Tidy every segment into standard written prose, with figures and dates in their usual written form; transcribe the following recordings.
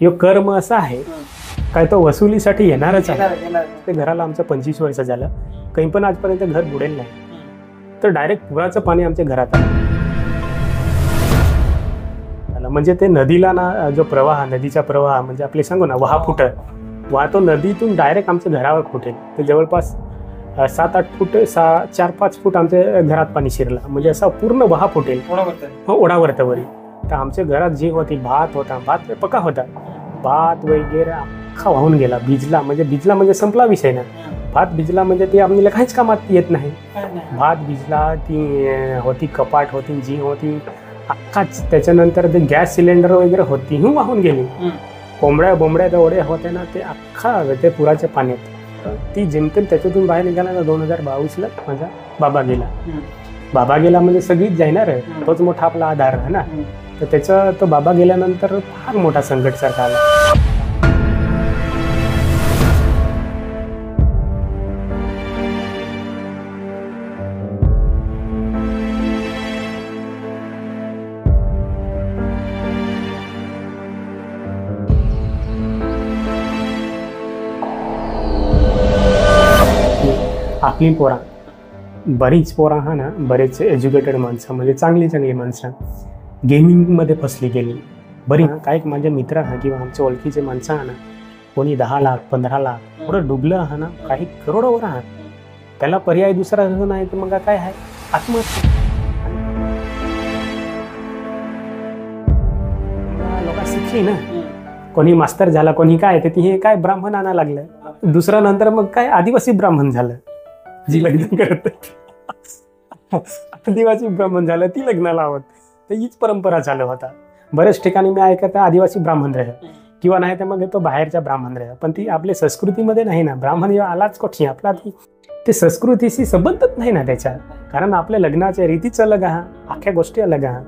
यो कर्म असा आहे काय तो वसुलीसाठी येणारच आहे. ते घराला आमचं 25 वर्ष झालं, काही पण आजपर्यंत घर बुडेल नाही. तर डायरेक्ट पुराचं पाणी आमच्या घरात आलं. म्हणजे ते नदीला ना जो प्रवाह, नदीचा प्रवाह म्हणजे आपले सांगू ना वहाफुट वाहतो नदीतून डायरेक्ट आमच्या घरावर फुटेल. ते जवळपास 7-8 फूट 4-5 फूट आमच्या घरात पाणी शिरला. म्हणजे असा पूर्ण वहा फुटेल ओढावरत वरी. तर आमच्या घरात जी होती भात होता, भात पका होता, भात वगैरे अख्खा वाहून गेला. भिजला म्हणजे संपला विषय ना. भात भिजला म्हणजे ते आपल्याला काहीच कामात येत नाही. भात भिजला, ती होती कपाट होती जी होती अख्खाच. त्याच्यानंतर ते गॅस सिलेंडर वगैरे होती ही वाहून गेली. कोंबड्या एवढ्या होत्या ना, ते अख्खा ते पुराच्या पाण्यात. ती जेमतेम त्याच्यातून बाहेर निघाला ना. 2022ला माझा बाबा गेला म्हणजे सगळीच जाणार आहे. तोच मोठा आपला आधार आहे ना. तर तो बाबा गेल्यानंतर फार मोठा संकट सारखा आला. आपली पोरा बरीच पोरा हा ना, बरेच एज्युकेटेड माणसं म्हणजे चांगली माणसं गेमिंगमध्ये फसली गेली. बरी काही माझे मित्र हा किंवा आमच्या ओळखीचे माणसं हा ना, कोणी 10 लाख 15 लाख एवढं डुबलं हा ना, काही करोडोवर आहात. त्याला पर्याय दुसरा नाही तर मग काय आहे, आत्महत्या. लोक शिकली ना, कोणी मास्तर झाला, कोणी काय ते हे काय ब्राह्मण आणा लागलं. दुसरा नंतर मग काय आदिवासी ब्राह्मण झालं जी लग्न करत. आदिवासी ब्राह्मण झालं ती लग्नाला आवत. तर हीच परंपरा चालू होता. बऱ्याच ठिकाणी मी ऐकत आदिवासी ब्राह्मण राह किंवा नाही तर मग तो बाहेरच्या ब्राह्मण राह. पण ती आपल्या संस्कृतीमध्ये नाही ना. ब्राह्मण जेव्हा आलाच कोठी आपला ते संस्कृतीशी संबंधच नाही ना त्याच्या. कारण आपल्या लग्नाच्या रीतीच अलग हा, अख्ख्या गोष्टी अलग हा.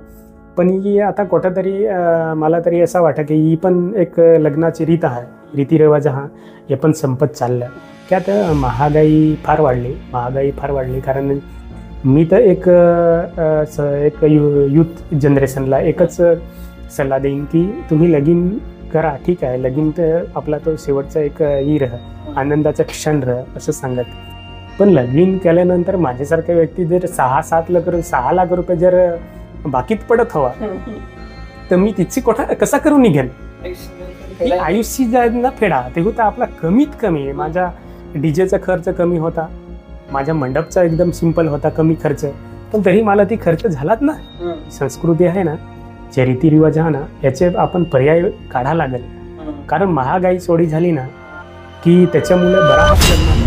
पण ही आता कुठंतरी मला तरी असं वाटतं की ही पण एक लग्नाची रीत आहे, रीतिरिवाज हा हे पण संपत चाललं. त्यात महागाई फार वाढली. कारण मी तर एक यूथ जनरेशनला एकच सल्ला देईन की तुम्ही लगीन करा, ठीक आहे. लगीन तर आपला तो शेवटचा एक आनंदाचा क्षण असं सांगत. पण लगीन केल्यानंतर माझ्यासारख्या व्यक्ती जर 6 लाख रुपये जर बाकीत पडत हवा तर मी तिची कसा करून निघेन. आयुष्य ज्यांना फेडा ते होता आपला कमीत कमी. माझा डीजेचा खर्च कमी होता, माझ्या मंडपचा एकदम सिंपल होता, कमी खर्च. पण तरी मला ती खर्च झालाच ना. संस्कृती आहे ना, जे रीतिरिवाज आहे ना, याचे आपण पर्याय काढा लागेल. कारण महागाई सोडी झाली ना की त्याच्यामुळे बराच लग्न.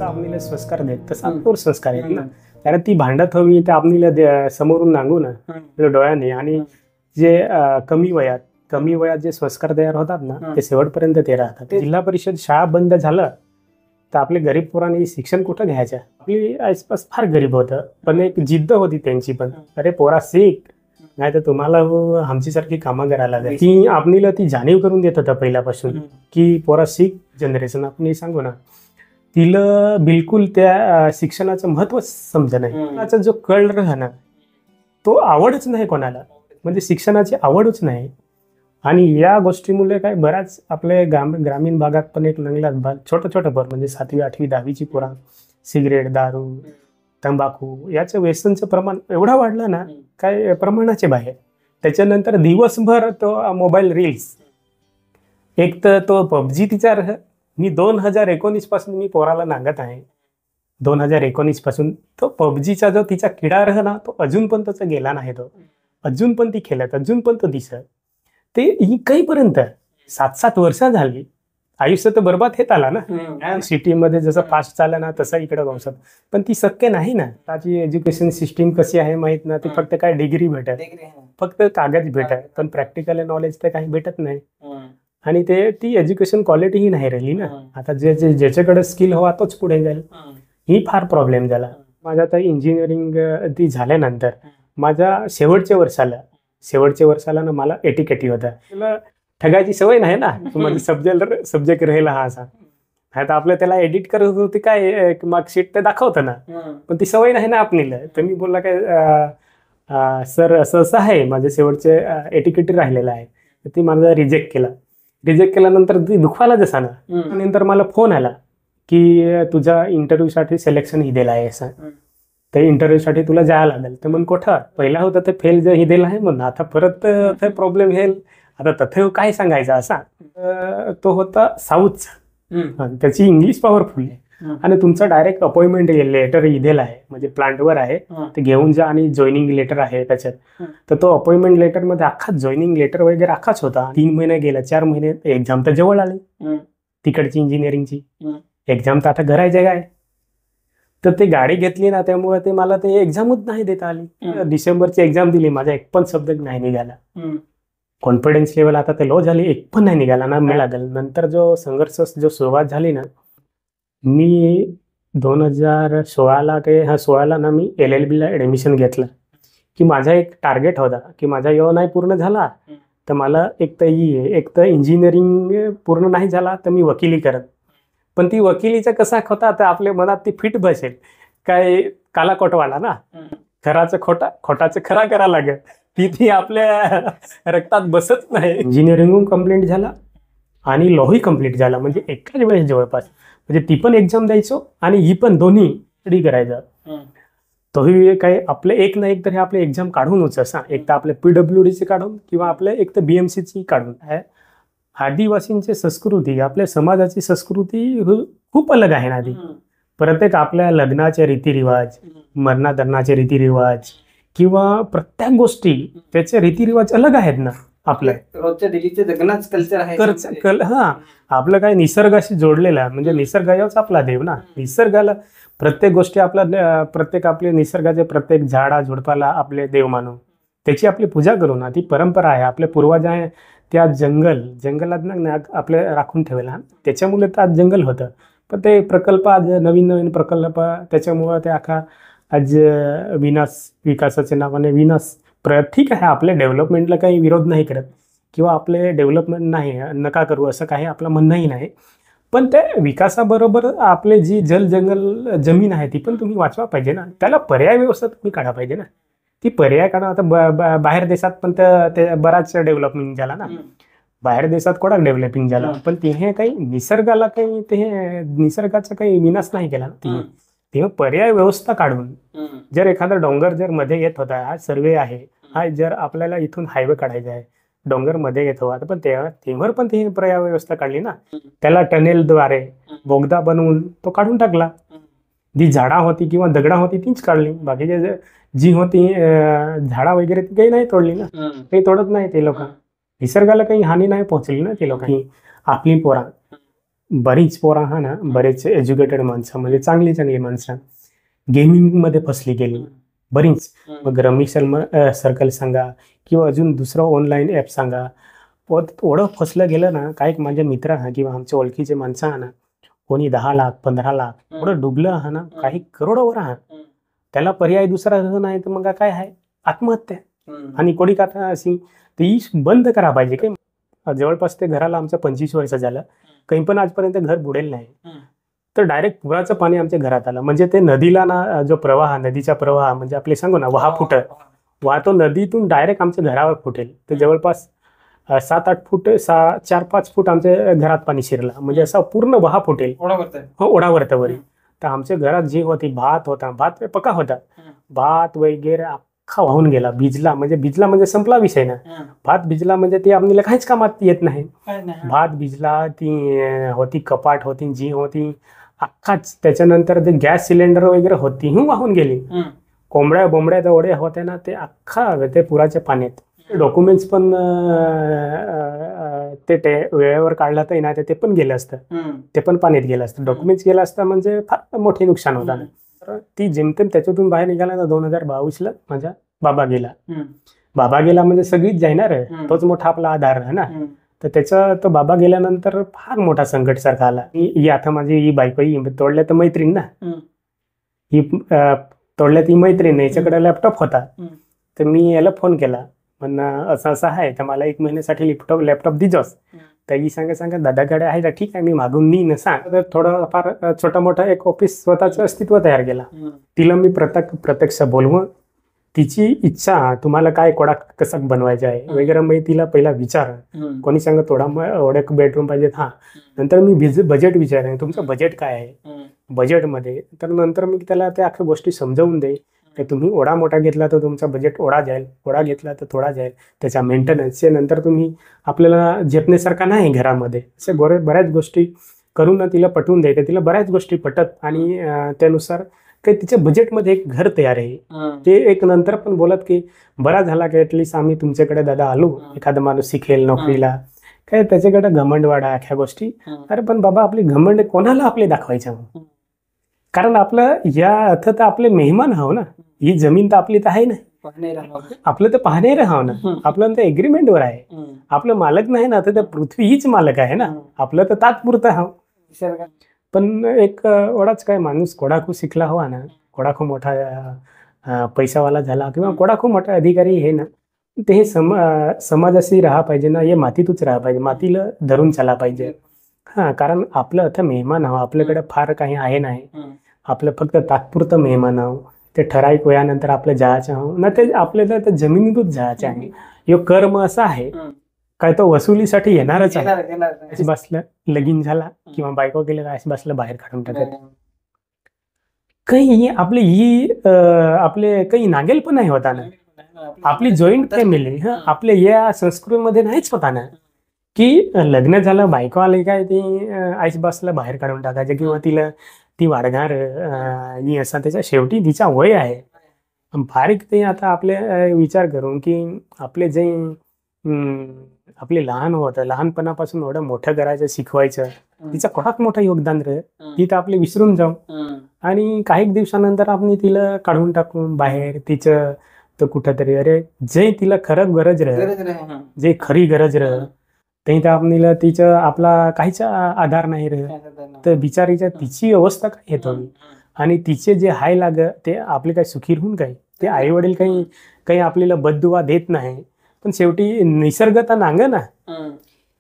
आपल्याला संस्कार देत तसं आपल्यावर संस्कार आहेत ना. कारण ती भांडत हवी तर आपल्याला समोरून नांगू ना डोळ्याने. आणि जे कमी वयात जे संस्कार तयार होतात ना ते शेवटपर्यंत ते राहतात. जिल्हा परिषद शाळा बंद झालं तर आपले गरीब पोरांनी शिक्षण कुठं घ्यायचं. आपली आसपास फार गरीब होतं, पण एक जिद्द होती त्यांची पण, अरे पोरा शिक, नाही तर तुम्हाला आमच्यासारखी कामं करायला लागेल. ती आपल्याला ती जाणीव करून देत होता पहिल्यापासून की पोरा शिक. जनरेशन आपण सांगू ना, तिला बिलकुल त्या शिक्षणाचं महत्व समज नाही. त्याचा जो कळ राहणार तो आवडच नाही कोणाला, म्हणजे शिक्षणाची आवडच नाही. आणि या गोष्टीमुळे काय बराच आपल्या ग्रामीण भागात पण एक नंगला छोटं पोर म्हणजे 7वी 8वी 10वीची पोरा सिगरेट दारू तंबाखू याचं व्यसनचं प्रमाण एवढं वाढलं ना, काय प्रमाणाचे बाहेर. त्याच्यानंतर दिवसभर तो मोबाईल रील्स, एक तर तो पबजी तिचा मी 2019 पासून मी पोराला नांगत आहे. 2019 पासून तो पबजीचा जो तिचा किडा ना, तो अजून पण त्याचा गेला नाही. तो अजून पण ती खेळत, अजून पण तो दिसत. ते काहीपर्यंत 7-7 वर्ष झाली. आयुष्य तर बरबाद हेत आला ना. सिटीमध्ये जसं फास्ट चाललं ना, तसं इकडं गवसत. पण ती शक्य नाही ना. त्याची एज्युकेशन सिस्टीम कशी आहे माहित ना. ती फक्त काय डिग्री भेटत, फक्त कागद भेटत, पण प्रॅक्टिकल नॉलेज तर काही भेटत नाही. आणि ती एज्युकेशन क्वालिटी ही नाही राहिली ना. आता ज्याच्याकडे स्किल हवा तोच पुढे जाईल. ही फार प्रॉब्लेम झाला. माझा तर इंजिनिअरिंग ती झाल्यानंतर माझ्या शेवटच्या वर्षाला ना मला एटीकेटी होता. त्याला ठगायची सवय नाही ना. माझा सब्जेक्ट राहिला हा असा. आता आपलं त्याला एडिट करत होती काय मार्कशीट ते दाखवतं ना, पण ती सवय नाही ना आपल्याला. तर मी बोलला काय सर असं आहे, माझ्या शेवटचे एटीकेटी राहिलेला आहे. तर ती माझा रिजेक्ट केल्यानंतर ती दुखवायला जसा ना. नंतर मला फोन आला की तुझ्या इंटरव्ह्यूसाठी सिलेक्शन ही दिलं आहे असं. तर इंटरव्ह्यूसाठी तुला जायला लागेल. तर मग कुठं पहिला होता ते फेल ही दिला आहे म्हणून आता परत प्रॉब्लेम येईल. आता तथे काय सांगायचं असा. तो होता साऊथचा, त्याची इंग्लिश पॉवरफुल आहे. आणि तुमचं डायरेक्ट अपॉइंटमेंट लेटर दिलेला आहे, म्हणजे प्लांटवर आहे, ते घेऊन जा. आणि जॉईनिंग लेटर आहे त्याच्यात. तर तो अपॉइंटमेंट लेटर मध्ये अख्खाच जॉईनिंग लेटर वगैरे अख्खाच होता. 3 महिने गेला, 4 महिने. एक्झाम तर जवळ आली तिकडची इंजिनिअरिंगची एक्झाम. तर आता घरायचं काय. तर ते गाडी घेतली ना, त्यामुळे ते मला ते एक्झामच नाही देता आली. डिसेंबरची एक्झाम दिली, माझा एक पण सब्जेक्ट नाही निघाला. कॉन्फिडन्स लेवल आता ते लो झाली, एक पण नाही निघाला ना मिळागल. नंतर जो संघर्ष जो सुरुवात झाली ना, मी 2016ला ना मी LLB ला ऍडमिशन घेतलं. की माझा एक टार्गेट होता की माझा यो नाही पूर्ण झाला तर मला एक तर इंजिनिअरिंग पूर्ण नाही झाला तर मी वकिली करत. पण ती वकिलीचा कसा होता तर आपल्या मनात ती फिट बसेल काय, काला कोटवाला ना, खराचं खोटा, खोटाचं खरा करा लागेल. ती आपल्या रक्तात बसत नाही. इंजिनिअरिंग कम्प्लीट झाला आणि लॉही कम्प्लीट झाला, म्हणजे एकाच वेळेस जवळपास. म्हणजे ती पण एक्झाम द्यायचो आणि ही पण, दोन्ही स्टडी करायचं. तोही काही आपले एक ना एक तरी आपले एक्झाम काढूनच असा. एक तर आपले PWDचे काढून किंवा आपले एक तर BMCची काढून. आदिवासींची संस्कृती, आपल्या समाजाची संस्कृती खूप अलग आहे ना. ती प्रत्येक आपल्या लग्नाचे रीतिरिवाज, मरणाधरणाचे रीतिरिवाज किंवा प्रत्येक गोष्टी त्याचे रीतिरिवाज अलग आहेत ना. आपल्या रोजच्या डेलीचे जगण्याच कल्चर आहे. आपलं काय निसर्गाशी जोडलेला, म्हणजे निसर्गाचाच आपला देव ना. निसर्गाला प्रत्येक गोष्टी प्रत्येक आपले निसर्गाचे प्रत्येक झाडा झुडपाला आपले देव मानून त्याची आपली पूजा करू ना. ती परंपरा आहे. आपल्या पूर्वजांनी त्या जंगलात ना आपले राखून ठेवला. त्याच्यामुळे तर आज जंगल होतं. पण ते प्रकल्प आज नवीन प्रकल्प, त्याच्यामुळं ते अख्खा आज विकासाच्या नावाने विनाश. ठीक आहे, आपल्या डेव्हलपमेंटला काही विरोध नाही करत किंवा आपले डेव्हलपमेंट नाही नका करू असं काही आपलं म्हणणंही नाही. पण त्या विकासाबरोबर आपले जी जंगल जमीन आहे ती पण तुम्ही वाचवा पाहिजे ना. त्याला पर्याय व्यवस्था तुम्ही काढा पाहिजे ना. ती पर्याय काढा. आता बाहेर देशात पण ते बराच डेव्हलपमेंट झाला ना. बाहेर देशात कोणा डेव्हलपिंग झाला, पण ते काही निसर्गाला काही निसर्गाचा काही विनाश नाही केला ना. तेव्हा पर्याय व्यवस्था काढून, जर एखादा डोंगर जर मध्ये येत होता, हा सर्वे आहे, हा जर आपल्याला इथून हायवे काढायचा आहे, डोंगर मध्ये येत होता, पण तेव्हा पण ती पर्याय व्यवस्था काढली ना. त्याला टनेलद्वारे बोगदा बनवून तो काढून टाकला. जी झाडा होती किंवा दगडा होती तीच काढली. बाकीचे जी होती झाडा वगैरे ती काही नाही तोडली ना. काही तोडत नाही ते लोक. निसर्गाला काही हानी नाही पोहोचली ना ती लोकांनी. आपली बरीच पोरा हा ना, बरेच एज्युकेटेड माणसं, म्हणजे चांगली माणसं गेमिंग मध्ये फसली गेली बरीच. मग रमी सर्कल सांगा किंवा अजून दुसरं ऑनलाईन ऍप सांगा. थोडं फसलं गेलं ना. काही माझे मित्र हा किंवा आमच्या ओळखीचे माणसं हा ना, कोणी 10 लाख 15 लाख एवढं डुबलं हा ना, काही करोडवर हा. त्याला पर्याय दुसरा नाही तर मग काय आहे, आत्महत्या. आणि कोणी काथा अशी ती बंद करा पाहिजे. काही जवळपास ते घराला आमचं 25 वर्ष झालं, काही पण आजपर्यंत घर बुडेल नाही. तर डायरेक्ट पुराचं पाणी आमच्या घरात आलं. म्हणजे ते नदीला ना, जो प्रवाह, नदीचा प्रवाह म्हणजे आपले सांगू ना वाहतो नदीतून डायरेक्ट आमच्या घरावर फुटेल. तर जवळपास 7-8 फूट 4-5 फूट आमच्या घरात पाणी शिरला. म्हणजे असा पूर्ण वाहा फुटेल. ओढावरतावरी. तर आमच्या घरात जी होती भात होता, भात पका होता, हं. भात वगैरे अख्खा वाहून गेला, भिजला म्हणजे संपला विषय ना. हं. भात भिजला म्हणजे ते आपल्याला काहीच कामात येत नाही. काय नाही, हं. भात भिजला, ती होती कपाट होती जी होती अख्खाच. त्याच्यानंतर ते गॅस सिलेंडर वगैरे होती ही वाहून गेली. हं. कोंबड्या बोंबड्या जेवढे होते ना ते अख्खा ते पुराच्या पाण्यात. डॉक्युमेंट्स पण वेळेवर काढला तर नाही तर ते पण गेलं असतं, हं. ते पण पाण्यात गेलं असतं. डॉक्युमेंट्स गेलं असतं म्हणजे फार मोठे नुकसान होतं. हं. तर ती जेमतेम त्याच्यातून बाहेर निघाला तर 2022ला माझा बाबा गेला. हं. बाबा गेला म्हणजे सगळीच जाणार आहे, हं. तोच मोठा आपला आधार आहे ना. हं. तर तो बाबा गेल्यानंतर फार मोठा संकट सारखा आला. ही आता माझी ही बायको ही तोडल्या तर मैत्रीण ना, हं. ही तोडल्या ती मैत्रीण, याच्याकडे लॅपटॉप होता. हं. तर मी याला फोन केला, म्हणणं असं असं आहे तर मला 1 महिन्यासाठी लॅपटॉप दिजोस. हं. तर ही सांगा दादाकडे आहे तर ठीक आहे मी मागून नेईन सांग. तर थोडं फार छोटा मोठा एक ऑफिस स्वतःचं अस्तित्व तयार केला. हं. तिला मी प्रत्यक्ष बोलवं, तिची इच्छा तुम्हाला काय कोडा कसा बनवायचा आहे वगैरे मी तिला पहिला विचार, हं. कोणी सांगा थोडा बेडरूम पाहिजे हा. नंतर मी बजेट विचारेन तुमचं बजेट काय आहे हं. बजेटमध्ये. तर नंतर मी त्याला त्या अख्ख्या गोष्टी समजावून देईन की तुम्ही ओढा मोठा घेतला तर तुमचा बजेट ओढा जाईल, ओढा घेतला तर थोडा जाईल. त्याच्या मेंटेनन्सचे नंतर तुम्ही आपल्याला झेपण्यासारखा नाही घरामध्ये असे बऱ्याच गोष्टी करून ना तिला पटवून द्यायचं. तिला बऱ्याच गोष्टी पटत आणि त्यानुसार काही तिच्या बजेटमध्ये एक घर तयार आहे. हं. ते एक नंतर पण बोलत की बरा झाला की ॲटलिस्ट आम्ही तुमच्याकडे दादा आलो, एखादा माणूस शिकेल नोकरीला, काय त्याच्याकडे घमंड वाढा अख्या गोष्टी. हं. अरे पण बाबा आपली घमंड कोणाला आपले दाखवायचं? हं. कारण आपलं या अर्थ तर आपले मेहमान आहो ना, ही जमीन तर आपली तर आहे ना, पाहणे राहावं. आपलं तर पाहणे राहाव ना, हं. आपलं तर एग्रीमेंटवर आहे. हं. आपलं मालक नाही ना, तर त्या पृथ्वी हीच मालक आहे ना, हं. आपलं तर तात्पुरतं आहो. निसर्गात. पण एक एवढाच काय माणूस कोडाखू शिकला हवा ना, कोडाखू मोठा पैसावाला झाला किंवा कोडाखू मोठा अधिकारी हे ना, ते हे समाजाशी राहा पाहिजे ना, हे मातीतच राहा पाहिजे, मातीला धरून चाला पाहिजे. हा, कारण आपलं आता मेहमान आहो, आपल्याकडे फार काही आहे नाही, हं. आपलं फक्त तात्पुरतं मेहमान आहो. ते ठराविक वयानंतर आपलं जायचं आहो ना, ते आपल्याला त्या जमिनीतच जायचं आहे. यो कर्म असा आहे हं. काय तो वसुलीसाठी येणारच आहे. येणार. अशी बसलं लगीन झाला किंवा बायको गेलं काय अशी बसलं बाहेर काढून टाकत. काही आपले काही नागेल पण नाही होता ना, आपली जॉईंट फॅमिली आपल्या या संस्कृतीमध्ये नाहीच होता ना, की लग्न झालं बायको आले काय ती आईस बसलं बाहेर काढून टाकायचं किंवा तिला ती वाढणार असं. त्याच्या शेवटी तिचा वय आहे बारीक. ते आता आपले विचार करून की आपले जे आपले लहान होतं, लहानपणापासून एवढं मोठं करायचं शिकवायचं, तिचं कोणात मोठं योगदान रे, ती तर आपले विसरून जाऊ. आणि काही दिवसानंतर आपण तिला काढून टाकून बाहेर तिचं तर कुठंतरी अरे जे तिला खरं गरज जे खरी गरज ते तर आपण तिचं आपला काहीच आधार नाही तर बिचारीच्या तिची अवस्था काय येतो. आणि तिचे जे हाय लाग ते आपले काही सुखी राहून काय ते आई वडील काही आपल्याला बददुवा देत नाही. पण शेवटी निसर्ग तर नांग ना.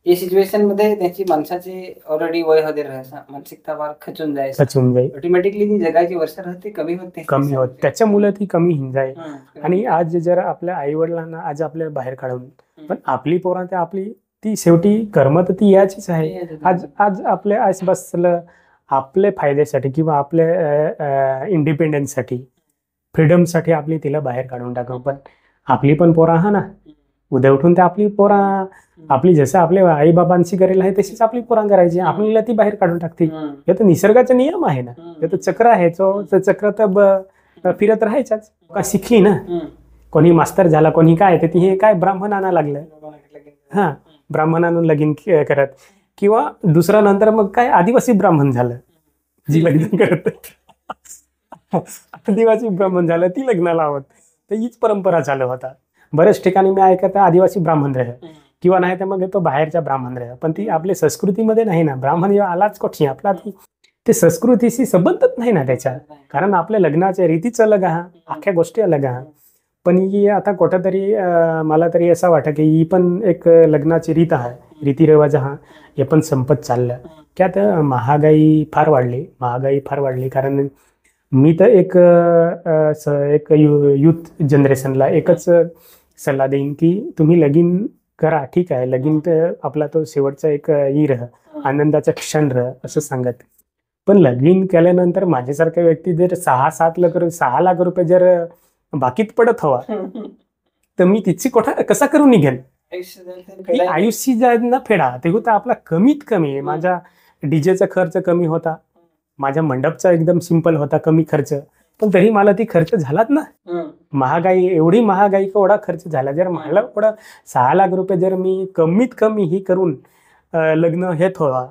या सिच्युएशन मध्ये त्याची माणसाचे ऑलरेडी वय होते राहायचा, मानसिकता फार खचून जाईल. ऑटोमॅटिकली ती जगाची वर्ष राहते कमी होत त्याच्यामुळे ती कमी होऊन जाईल. आणि आज जर आपल्या आई वडिलांना आज आपल्या बाहेर काढून पण आपली पोरा ते आपली ती शेवटी कर्म तर ती याचीच आहे. आज आपल्या आज बसलं आपल्या फायद्यासाठी किंवा आपल्या इंडिपेंडन्ससाठी फ्रीडमसाठी आपली तिला बाहेर काढून टाकू. पण आपली पण पोरा हा ना, उद्या उठून ते आपली पोरा आपली जसं आपल्या आई बाबांशी करेल आहे तशीच आपली पोरा करायची, आपल्याला ती बाहेर काढून टाकते. हे तर निसर्गाचा नियम आहे ना, हे तर चक्र आहे. चक्र तर फिरत राहायचाच. का शिकली ना, कोणी मास्तर झाला कोणी काय तर हे काय ब्राह्मण आणा लागलं, हा ब्राह्मण आणून लगीन करत किंवा दुसरा नंतर मग काय आदिवासी ब्राह्मण झालं जी लग्न करत, आदिवासी ब्राह्मण झालं ती लग्नाला लावत. तर हीच परंपरा चालू होता. बऱ्याच ठिकाणी मी ऐकत आदिवासी ब्राह्मण राह किंवा नाही तर मग तो बाहेरच्या ब्राह्मण राह, पण ती आपल्या संस्कृतीमध्ये नाही ना. ब्राह्मण जेव्हा आलाच कोठी आपला ते संस्कृतीशी संबंधच नाही ना त्याच्या, कारण आपल्या लग्नाच्या रीतीचं अलग हा, अख्ख्या गोष्टी अलग हा. पण ही आता कुठंतरी मला तरी असं वाटतं की ही पण एक लग्नाची रीत आहे, रीतिरिवाज हा हे पण संपत चाललं. त्यात महागाई फार वाढली. कारण मी तर एक युथ जनरेशनला एकच सल्ला देईन की तुम्ही लगीन करा, ठीक आहे, लगीन तर आपला तो शेवटचा एक ही आनंदाचा क्षण असं सांगत. पण लगीन केल्यानंतर माझ्यासारख्या व्यक्ती जर 6 लाख रुपये जर बाकीत पडत हवा तर मी तिची कसा करून निघेन. आयुष्य जे ना फेडा ते होता आपला कमीत कमी. माझा डीजेचा खर्च कमी होता, माझ्या मंडपचा एकदम सिंपल होता, कमी खर्च, पण तरी मला ती खर्च झालात ना. एवढी महागाई का एवढा खर्च झाला. जर मला एवढा 6 लाख रुपये जर मी कमीत कमी ही करून लग्न हे थोडा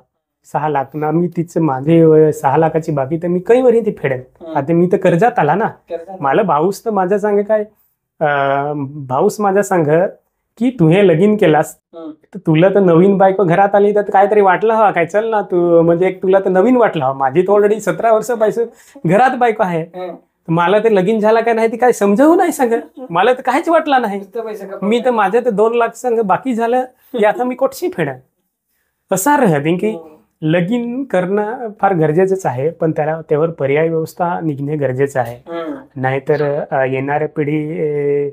6 लाख ना, मी तिचं माझे 6 लाखाची बाकी तर मी काही वरी ती फेडेन. आता मी तर कर्जात आला ना. मला भाऊस तर माझा सांग काय भाऊस माझा सांग की तू हे लगीन केलास तर तुला तर नवीन बायको घरात आली तर काहीतरी वाटलं हवा काय, चल ना तू म्हणजे एक तुला तर नवीन वाटलं हवा. माझी तर ऑलरेडी 17 वर्ष पाहिजे घरात बायको आहे. मला ते लगीन झाला काय नाही ती काय समजावू नाही सांग. मला तर काहीच वाटलं नाही. मी तर माझ्या तर 2 लाख सांग बाकी झालं की आता मी कोठशी फेडा. असा राहते की लगीन करणं फार गरजेचंच आहे, पण त्यावर पर्याय व्यवस्था निघणे गरजेचं आहे. नाहीतर येणाऱ्या पिढी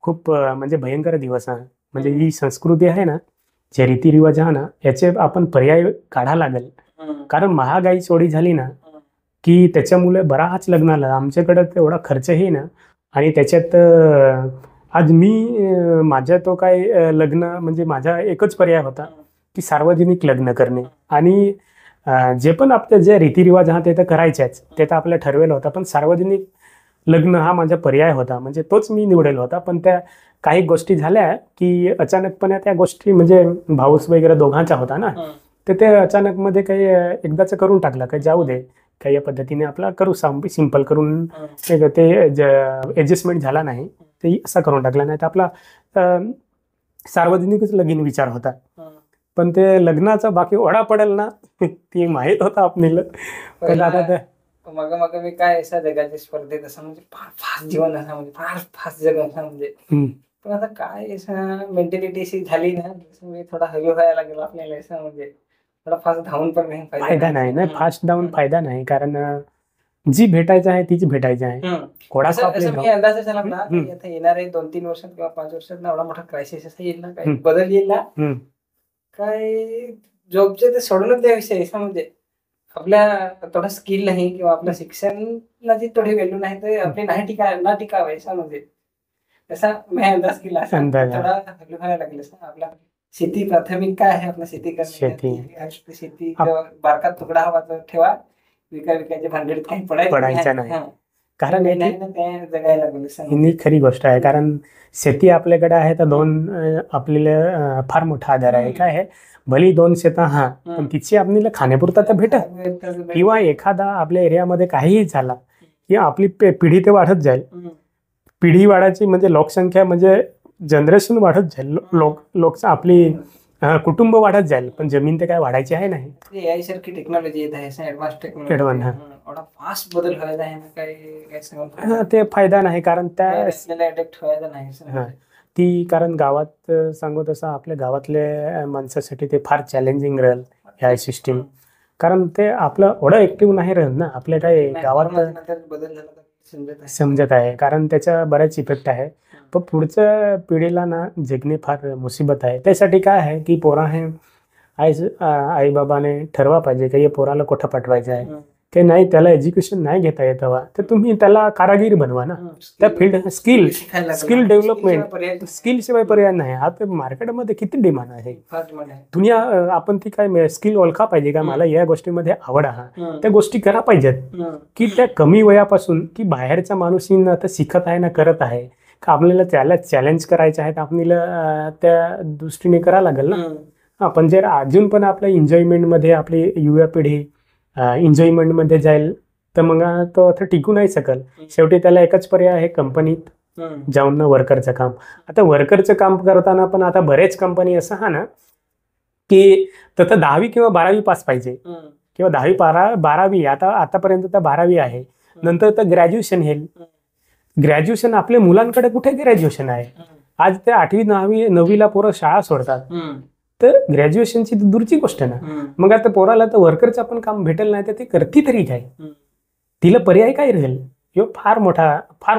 खूप म्हणजे भयंकर दिवस आहे. म्हणजे ही संस्कृती आहे ना, जे रीतिरिवाज आहे ना, याचे आपण पर्याय काढा लागेल. कारण महागाई चोरी झाली ना की त्याच्यामुळे बराच लग्नाला आमच्याकडे एवढा खर्चही ना. आणि त्याच्यात आज मी माझ्या तो काय लग्न म्हणजे माझा एकच पर्याय होता की सार्वजनिक लग्न करणे. आणि जे पण आपले जे रीतिरिवाज हा ते तर करायचेच, ते तर आपलं ठरवेलं होतं, पण सार्वजनिक लग्न हा माझा पर्याय होता, म्हणजे तोच मी निवडेल होता. पण त्या काही गोष्टी झाल्या की अचानकपणे त्या गोष्टी म्हणजे भाऊस वगैरे दोघांचा होता ना, तर ते अचानक मध्ये काही एकदाच करून टाकलं काही जाऊ दे काही या पद्धतीने आपला करू सिंपल करून ते ऍडजस्टमेंट झाला नाही ते असं करून टाकला. नाही तर आपला सार्वजनिकच लगीन विचार होता. पण ते लग्नाचा बाकी ओढा पडेल ना ती माहीत होता आपल्याला. पण आता मग मी काय असा जगाच्या स्पर्धेत असं म्हणजे फार फास्ट जीवन असं म्हणजे फार फास्ट जग असं म्हणजे. पण आता काय असं मेंटॅलिटी अशी झाली ना म्हणजे थोडा हवी व्हायला लागेल आपल्याला असं म्हणजे थोडा फास्ट धावून पण नाही फायदा नाही. फास्ट धावून फायदा नाही, कारण जी भेटायचं आहे तीच भेटायचं आहे. मी अंदाज असा लागला आता येणारे 2-3 वर्षात किंवा 5 वर्षात ना एवढा मोठा क्रायसिस असा येईल ना, काही बदल येईल ना काय जॉबचे ते सोडूनच द्याविषयी असं म्हणजे आपल्या थोडं स्किल नाही किंवा आपल्या शिक्षणाची थोडी व्हॅल्यू नाही तर आपली नाही ना टिकावं असं म्हणजे तसा मी अंदाज केला. थोडा व्हॅल्यू व्हायला लागेल आपला शेती प्राथमिक काय आहे आपला शेती करणे. शेती बारकात तुकडा हवा तर ठेवा, विकायचे भांडीत काही पडायचं नाही. कारण जगायला लागेल ही खरी गोष्ट आहे. कारण शेती आपल्याकडे आहे तर 2 आपल्याला फार मोठा आधार आहे. काय आहे भली 2 शेता हा पण तिची आपल्याला खाण्यापुरता तर भेटत. किंवा एखादा आपल्या एरियामध्ये काहीही झाला की आपली पिढी ते वाढत जाईल. पिढी वाढायची म्हणजे लोकसंख्या म्हणजे जनरेशन वाढत जाईल. लोक आपली कुटुंब वाढत जाईल, पण जमीन ते काय वाढायची आहे नाही. एआय सारखी टेक्नॉलॉजी येत आहे, ऍडव्हान्स टेक्नॉलॉजी एवढा फास्ट बदल व्हायचा आहे ना, ते फायदा नाही. कारण त्या अडॅप्ट व्हायचा नाही ती कारण गावात सांगू तसं आपल्या गावातल्या माणसासाठी ते फार चॅलेंजिंग राहील ह्या सिस्टीम. कारण ते आपलं एवढं ऍक्टिव्ह नाही राहील ना आपल्या काय गावात बदल झाला समजत आहे. कारण त्याचा बऱ्याच इफेक्ट आहे. पण पुढच्या पिढीला ना जगणे फार मुसीबत आहे. त्यासाठी काय आहे की पोरा हे आई बाबाने ठरवा पाहिजे की या पोराला कुठं पाठवायचं आहे की नाही. त्याला एज्युकेशन नाही घेता येत हवा तर तुम्ही त्याला कारागीर बनवा ना. त्या फील्ड स्किल डेव्हलपमेंट स्किलशिवाय पर्याय नाही. आता मार्केटमध्ये किती डिमांड आहे दुनिया. आपण ती काय स्किल ओळखा पाहिजे का मला या गोष्टीमध्ये आवड आहे, त्या गोष्टी करा पाहिजेत की त्या कमी वयापासून की बाहेरचा माणूस आता शिकत आहे ना करत आहे का आपल्याला त्याला चॅलेंज करायचं आहे तर आपल्याला त्या दृष्टीने करावं लागेल ना. पण जर अजून पण आपल्या एन्जॉयमेंटमध्ये आपली युवा पिढी एन्जॉयमेंटमध्ये जाईल तर मग तो आता टिकू नाही शकल. शेवटी त्याला एकच पर्याय आहे कंपनीत जाऊन ना वर्करचं काम. आता वर्करचं काम करताना पण आता बरेच कंपनी असं हा ना की तर 10वी किंवा 12वी पास पाहिजे किंवा 10वी-12वी. आतापर्यंत तर 12वी आहे, नंतर तर ग्रॅज्युएशन येईल. ग्रॅज्युएशन आपल्या मुलांकडे कुठे ग्रॅज्युएशन आहे. आज ते 8वी-9वीला पोरं शाळा सोडतात तर ग्रॅज्युएशनची दूरची गोष्ट ना. मग आता पोराला तर वर्करचं आपण काम भेटेल नाही तर ते करती तरी काय, तिला पर्याय काय राहील. ह्यो फार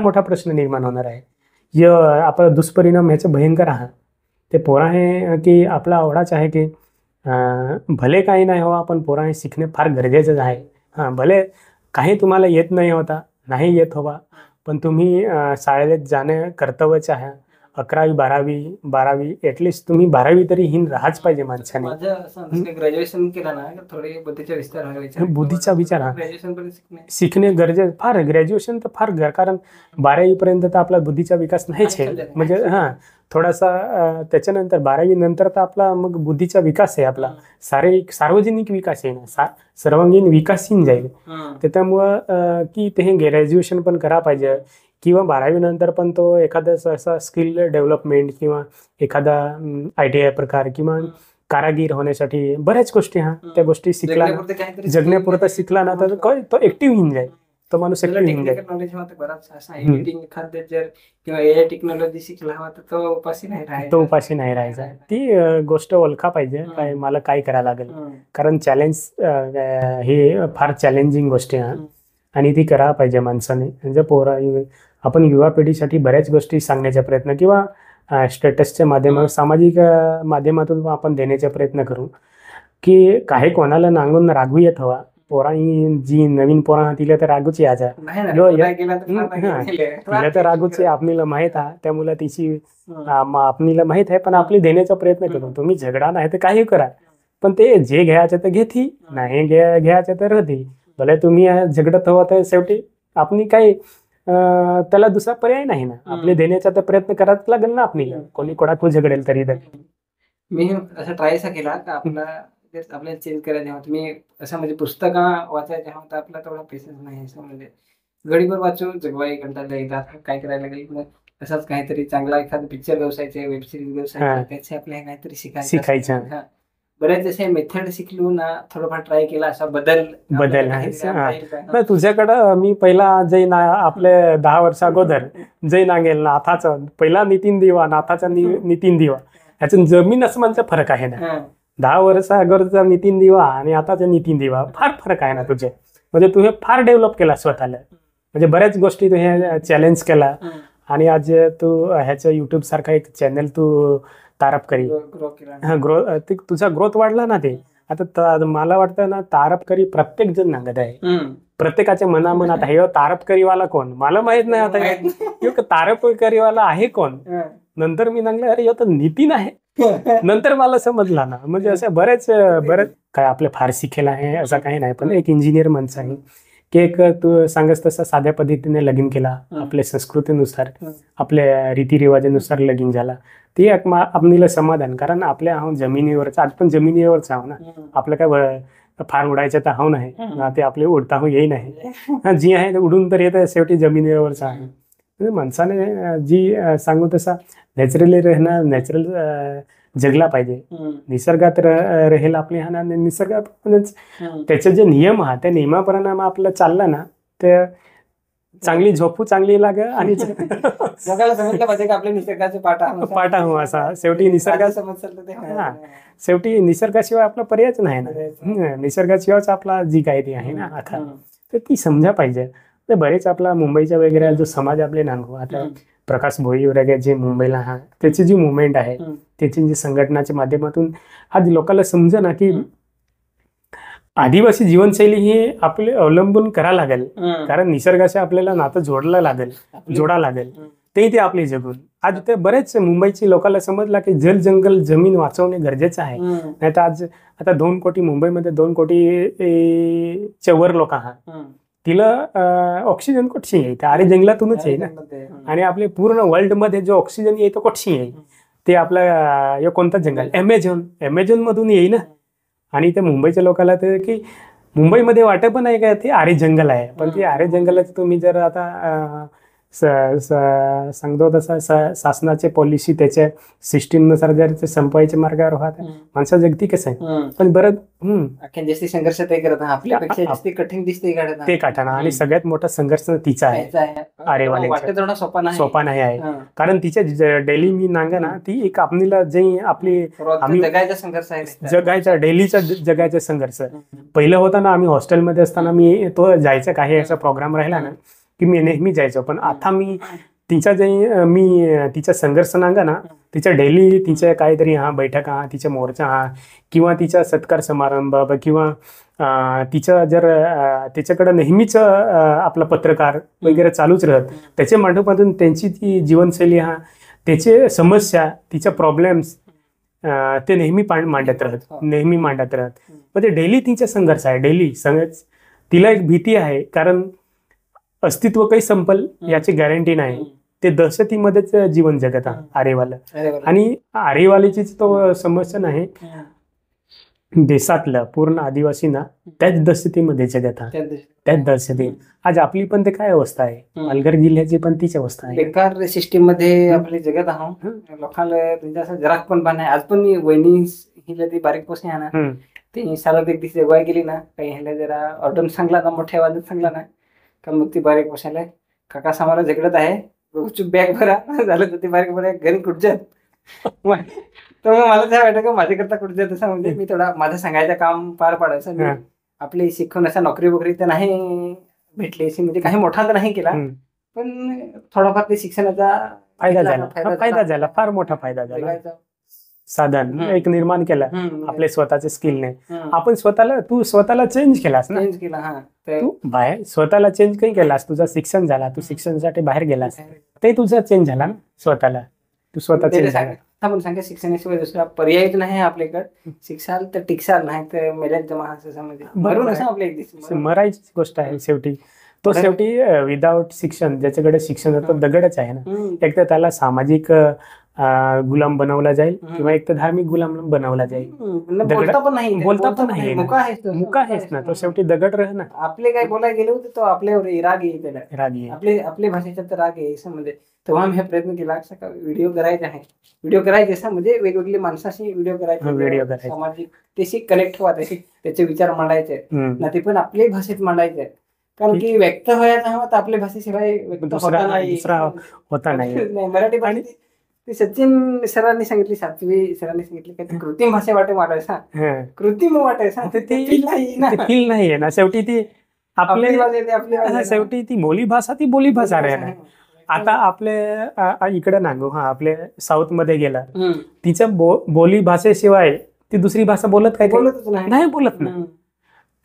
मोठा प्रश्न निर्माण होणार आहे. आपला दुष्परिणाम ह्याचे भयंकर आहे. ते पोरा हे की आपला आवडाच आहे की भले काही नाही हवा पण पोरा हे शिकणे फार गरजेचंच आहे. हा भले काही तुम्हाला येत नाही होता, नाही येत हवा, पण तुम्ही शाळेत जाणे कर्तव्यच आहे. 11वी 12वी ऍटलिस्ट तुम्ही 12वी तरी हिन राहाच पाहिजे माणसाने. माझं असं ग्रॅज्युएशन केलं ना थोडे बुद्धीचा विस्तार व्हायचा. बुद्धीचा विचार हा ग्रॅज्युएशन पर्यंत शिकणे गरजेचं फार. ग्रॅज्युएशन तर फार कारण 12वी पर्यंत तर आपला बुद्धीचा विकास नाहीच आहे. म्हणजे हा थोडासा त्याच्यानंतर 12वी नंतर तर आपला मग बुद्धीचा विकास आहे, आपला शारीरिक सार्वजनिक विकास आहे ना, सर्वांगीण विकास होऊन जाईल. त्याच्यामुळं की ते ग्रॅज्युएशन पण करा पाहिजे, किंवा 12वी नंतर पण तो एखादा असा स्किल डेव्हलपमेंट किंवा एखादा ITI प्रकार किंवा कारागीर होण्यासाठी बऱ्याच गोष्टी त्या गोष्टी शिकला ना, जगण्यापुरता शिकला ना, तर तो ऍक्टिव्ह होऊन जाईल, तो माणूस ऍक्टिव्ह होऊन जाईल. नॉलेज बराच असं एडिटिंग एखादं जर किंवा AI टेक्नॉलॉजी शिकला हवा तर तो उपाशी नाही राहायचा. तो उपाशी नाही राहायचा. ती गोष्ट ओळखा पाहिजे काय मला काय करायला लागेल, कारण चॅलेंज हे फार चॅलेंजिंग गोष्ट आहे आणि ती करायला पाहिजे माणसाने. म्हणजे आपण युवा पिढीसाठी बऱ्याच गोष्टी सांगण्याचा प्रयत्न किंवा स्टेटसच्या माध्यमातून सामाजिक माध्यमातून आपण देण्याचा प्रयत्न करू, की काही कोणाला नांगून रागू येत हवा. पोरांनी जी नवीन पोरा तिला तर रागूच यायचा, तिला तर रागूच आपल्याला माहित आहे, त्यामुळे तिची आपल्याला माहित आहे, पण आपली देण्याचा प्रयत्न करू. तुम्ही झगडा नाही तर काही करा, पण ते जे घ्यायचं तर घेती, नाही घ्यायचं तर राहते. भले तुम्ही झगडत हवा तर शेवटी आपण काही त्याला दुसरा पर्याय नाही ना, आपले देण्याचा तर प्रयत्न करायच लागेल ना आपल्याला, कोणी कोणाकडून झगडेल तरी. मी असं ट्राय केला का आपल्याला चेंज करायचं हवं. तुम्ही असं म्हणजे पुस्तक वाचायचे हवं तर आपला तेवढा पेशन्स नाही. असं म्हणजे गडीभर वाचून जगवा 1 घंटा एकदा काय करायला लागेल, मग असंच काहीतरी चांगला एखादा पिक्चर व्यवसायाचे, वेब सिरीज व्यवसाय, त्याचे आपल्याला काहीतरी शिकायचं. बरेच जसे मेथड शिकलो ना, थोडंफार ट्राय केला असा बदल आहे. तुझ्याकडं मी पहिला जे आपले 10 वर्ष अगोदर जे नागेल नाथाचा पहिला नितीन दिवा, नाथाचा नितीन दिवा, ह्याचा जमीन आसमानचा फरक आहे ना. 10 वर्ष अगोदरचा नितीन दिवा आणि आताचा नितीन दिवा फार फरक आहे ना तुझे. म्हणजे तू हे फार डेव्हलप केला स्वतःला, म्हणजे बऱ्याच गोष्टी तू हे चॅलेंज केला आणि आज तू ह्याचं युट्यूब सारखा एक चॅनल तू तारप करी तुझा ग्रोथ वाढला ना. ते आता मला वाटतं ना, तारपकरी प्रत्येक जण सांगत आहे, प्रत्येकाच्या मनामनात आहे. तारपकरीवाला कोण मला माहित नाही आता, तारपकरीवाला आहे कोण. नंतर मी सांगलं अरे तर नितीन आहे, नंतर मला समजला ना. म्हणजे असं बरेच काय आपलं फार शिकेल आहे असं काही नाही, पण एक इंजिनियर माणसं आहे की एक तू सांगस तसं साध्या पद्धतीने लगीन केला, आपल्या संस्कृतीनुसार आपल्या रीतिरिवाजानुसार लगीन झाला, ते आपल्याला समाधान. कारण आपल्या जमिनीवरच आज पण जमिनीवरच आहो ना, आपलं काय फार उडायचं तर हाव नाही, ते आपले उडता हो येई नाही, जी आहे उडून तर येत शेवटी जमिनीवरच आहे. म्हणजे माणसाने जी सांगू तसा नॅचरली राहणं, नॅचरल जगला पाहिजे, निसर्गात राहील आपली हा ना, निसर्गात त्याचे जे नियम हा त्या नियमाप्रमाणे आपलं चाललं ना, ते चांगली झोपू चांगली लाग आणि जगाला समजलं पाहिजे की आपल्या निसर्गाचे पाठा हो असा. शेवटी शेवटी निसर्गाशिवाय आपला पर्यायच नाही ना, निसर्गाशिवायच आपला जी काय ती आहे ना आखा, तर ती समजा पाहिजे. तर बरेच आपला मुंबईच्या वगैरे जो समाज आपले नांगू आता प्रकाश भोई वगैरे जे मुंबईला हा त्याची जी मुवमेंट आहे, त्याची जी संघटनाच्या माध्यमातून आज लोकांना समजा ना की आदिवासी जीवनशैली ही आपले अवलंबून करायला लागेल, कारण निसर्गाशी आपल्याला नातं जोडा लागेल ते आपले जगून. आज ते बरेच मुंबईची लोकांना समजला की जल जंगल जमीन वाचवणे गरजेचं आहे. नाही तर आज आता 2 कोटी मुंबईमध्ये 2 कोटीच्या वर लोक आहात, तिला ऑक्सिजन कुठशी आहे, त्या अरे जंगलातूनच आहे ना. आणि आपले पूर्ण वर्ल्ड मध्ये जो ऑक्सिजन येतो कुठशी आहे, ते आपला कोणता जंगल अमेझॉन मधून येईल ना. आणि त्या मुंबईच्या लोकांना तर की मुंबईमध्ये वाटत पण आहे का ते आरे जंगल आहे, पण ते आरे जंगलाचं तुम्ही जर आता सांगतो तसा शासनाचे पॉलिसी त्याच्या सिस्टीम नुसार जर संपवायच्या मार्गावर राहत माणसं जगती कसं आहे. पण बरं जास्ती संघर्ष ते करत आपल्यापेक्षा जास्ती कठीण दिसते ते काठाना. आणि सगळ्यात मोठा संघर्ष तिचा आहे आरेवाल्यांचा, सोपा नाही आहे. कारण तिच्या डेली मी नांगा ना, ती एक आपल्याला जे आपली जगायचा संघर्ष आहे, जगायचा डेलीचा जगायचा संघर्ष. पहिलं होता ना, आम्ही हॉस्टेलमध्ये असताना मी तो जायचा काही असा प्रोग्राम राहिला ना की मी नेहमी जायचो, पण आता मी तिच्या जे मी तिच्या संघर्ष सांगा ना, तिच्या डेली तिच्या काहीतरी बैठका, तिच्या मोर्चा किंवा तिच्या सत्कार समारंभ किंवा तिच्या जर त्याच्याकडे नेहमीच आपला पत्रकार वगैरे चालूच राहत, त्याच्या माध्यमातून त्यांची ती जीवनशैली त्याचे समस्या, तिच्या प्रॉब्लेम्स ते नेहमी मांडत राहत. मग ते डेली तिचा संघर्ष आहे, डेली तिला एक भीती आहे, कारण अस्तित्व काही संपल याची गॅरंटी नाही. ते दहशतीमध्येच जीवन जगत आरेवाला. आणि आरेवालीचीच तो समस्या नाही, देशातलं पूर्ण आदिवासींना त्याच दहशतीमध्ये जगत त्याच दहशती. आज आपली पण ते काय अवस्था आहे, पालघर जिल्ह्याची पण तीच अवस्था आहे. बेकार सिस्टीम मध्ये आपली जगत आहोत. लोकांना त्यांच्या जराक पण बांध. आज पण मी वहिनी हिला ती बारीक पोसे आहे ना, ती सालात एक दिवशी जगवाय गेली ना, काही ह्याला जरा ऑर्डर सांगला ना, मोठ्या आवाजात सांगला ना का मग ती बारीक पोसायला काका सामाला झगडत आहे, चुप बॅग भरा झालं तर ती बारीक बरं घरी कुठच्यात. तर मग मला काय वाटतं का माझ्याकरता कुठच्यात असं, म्हणजे मी थोडा माझं सांगायचं काम पार पाडायचं. आपली शिकून असा नोकरी वगैरे तर नाही भेटली, म्हणजे काही मोठा तर नाही केला, पण थोडाफार ते शिक्षणाचा फायदा झाला, फार मोठा फायदा झाला. साधन एक निर्माण केलं आपले स्वतःच्या स्किलने. आपण तू स्वतःला चेंज केलास ना, तू बाहेर स्वतःला चेंज काही केलास, तुझं शिक्षण झाला, तू शिक्षणासाठी बाहेर गेलास, ते तुझा चेंज झाला ना स्वतःला, तू स्वतः चेंज झाला. आपण सांगा शिक्षणाशिवाय दुसरा पर्यायच नाही आपल्याकडे. शिक्षाल तर टिकसाल, नाही तर मेल्यात जमा मरून असं आपल्या एक दिवशी मरायची गोष्ट आहे शेवटी. तो शेवटी विदाउट शिक्षण, ज्याच्याकडे शिक्षण होतं दगडच आहे ना. एक तर त्याला सामाजिक गुलाम बनवला जाईल किंवा एक तर धार्मिक गुलाम बनवला जाईल. बोलता पण नाही, मुका आहेस ना, तो शेवटी दगड राह ना. आपले काय बोलायला गेलो तर तो आपल्यावर राग येईल, त्याला आपल्या भाषेचा तर राग आहे. म्हणजे तेव्हा मी हा प्रयत्न केला का व्हिडिओ करायचे असं, म्हणजे वेगवेगळी माणसाशी व्हिडिओ करायचे, सामाजिक त्याशी कनेक्ट व्हा, त्याचे विचार मांडायचे ना, ते पण आपल्या भाषेत मांडायचे. कारण की व्यक्त व्हायचा हवा तर आपल्या भाषेशिवाय होता नाही. मराठी भाषा ते सचिन सरांनी सांगितली, सातवी सरांनी सांगितली का कृत्रिम भाषा वाटे वाटायचा, कृत्रिम वाटायचा, ते फील नाहीये ना. शेवटी ती आपल्या शेवटी ती बोलीभाषा आहे ना. आता आपल्या इकडे नांगो आपल्या साऊथ मध्ये गेला, तिच्या बोली भाषेशिवाय ती दुसरी भाषा बोलत नाही बोलत ना.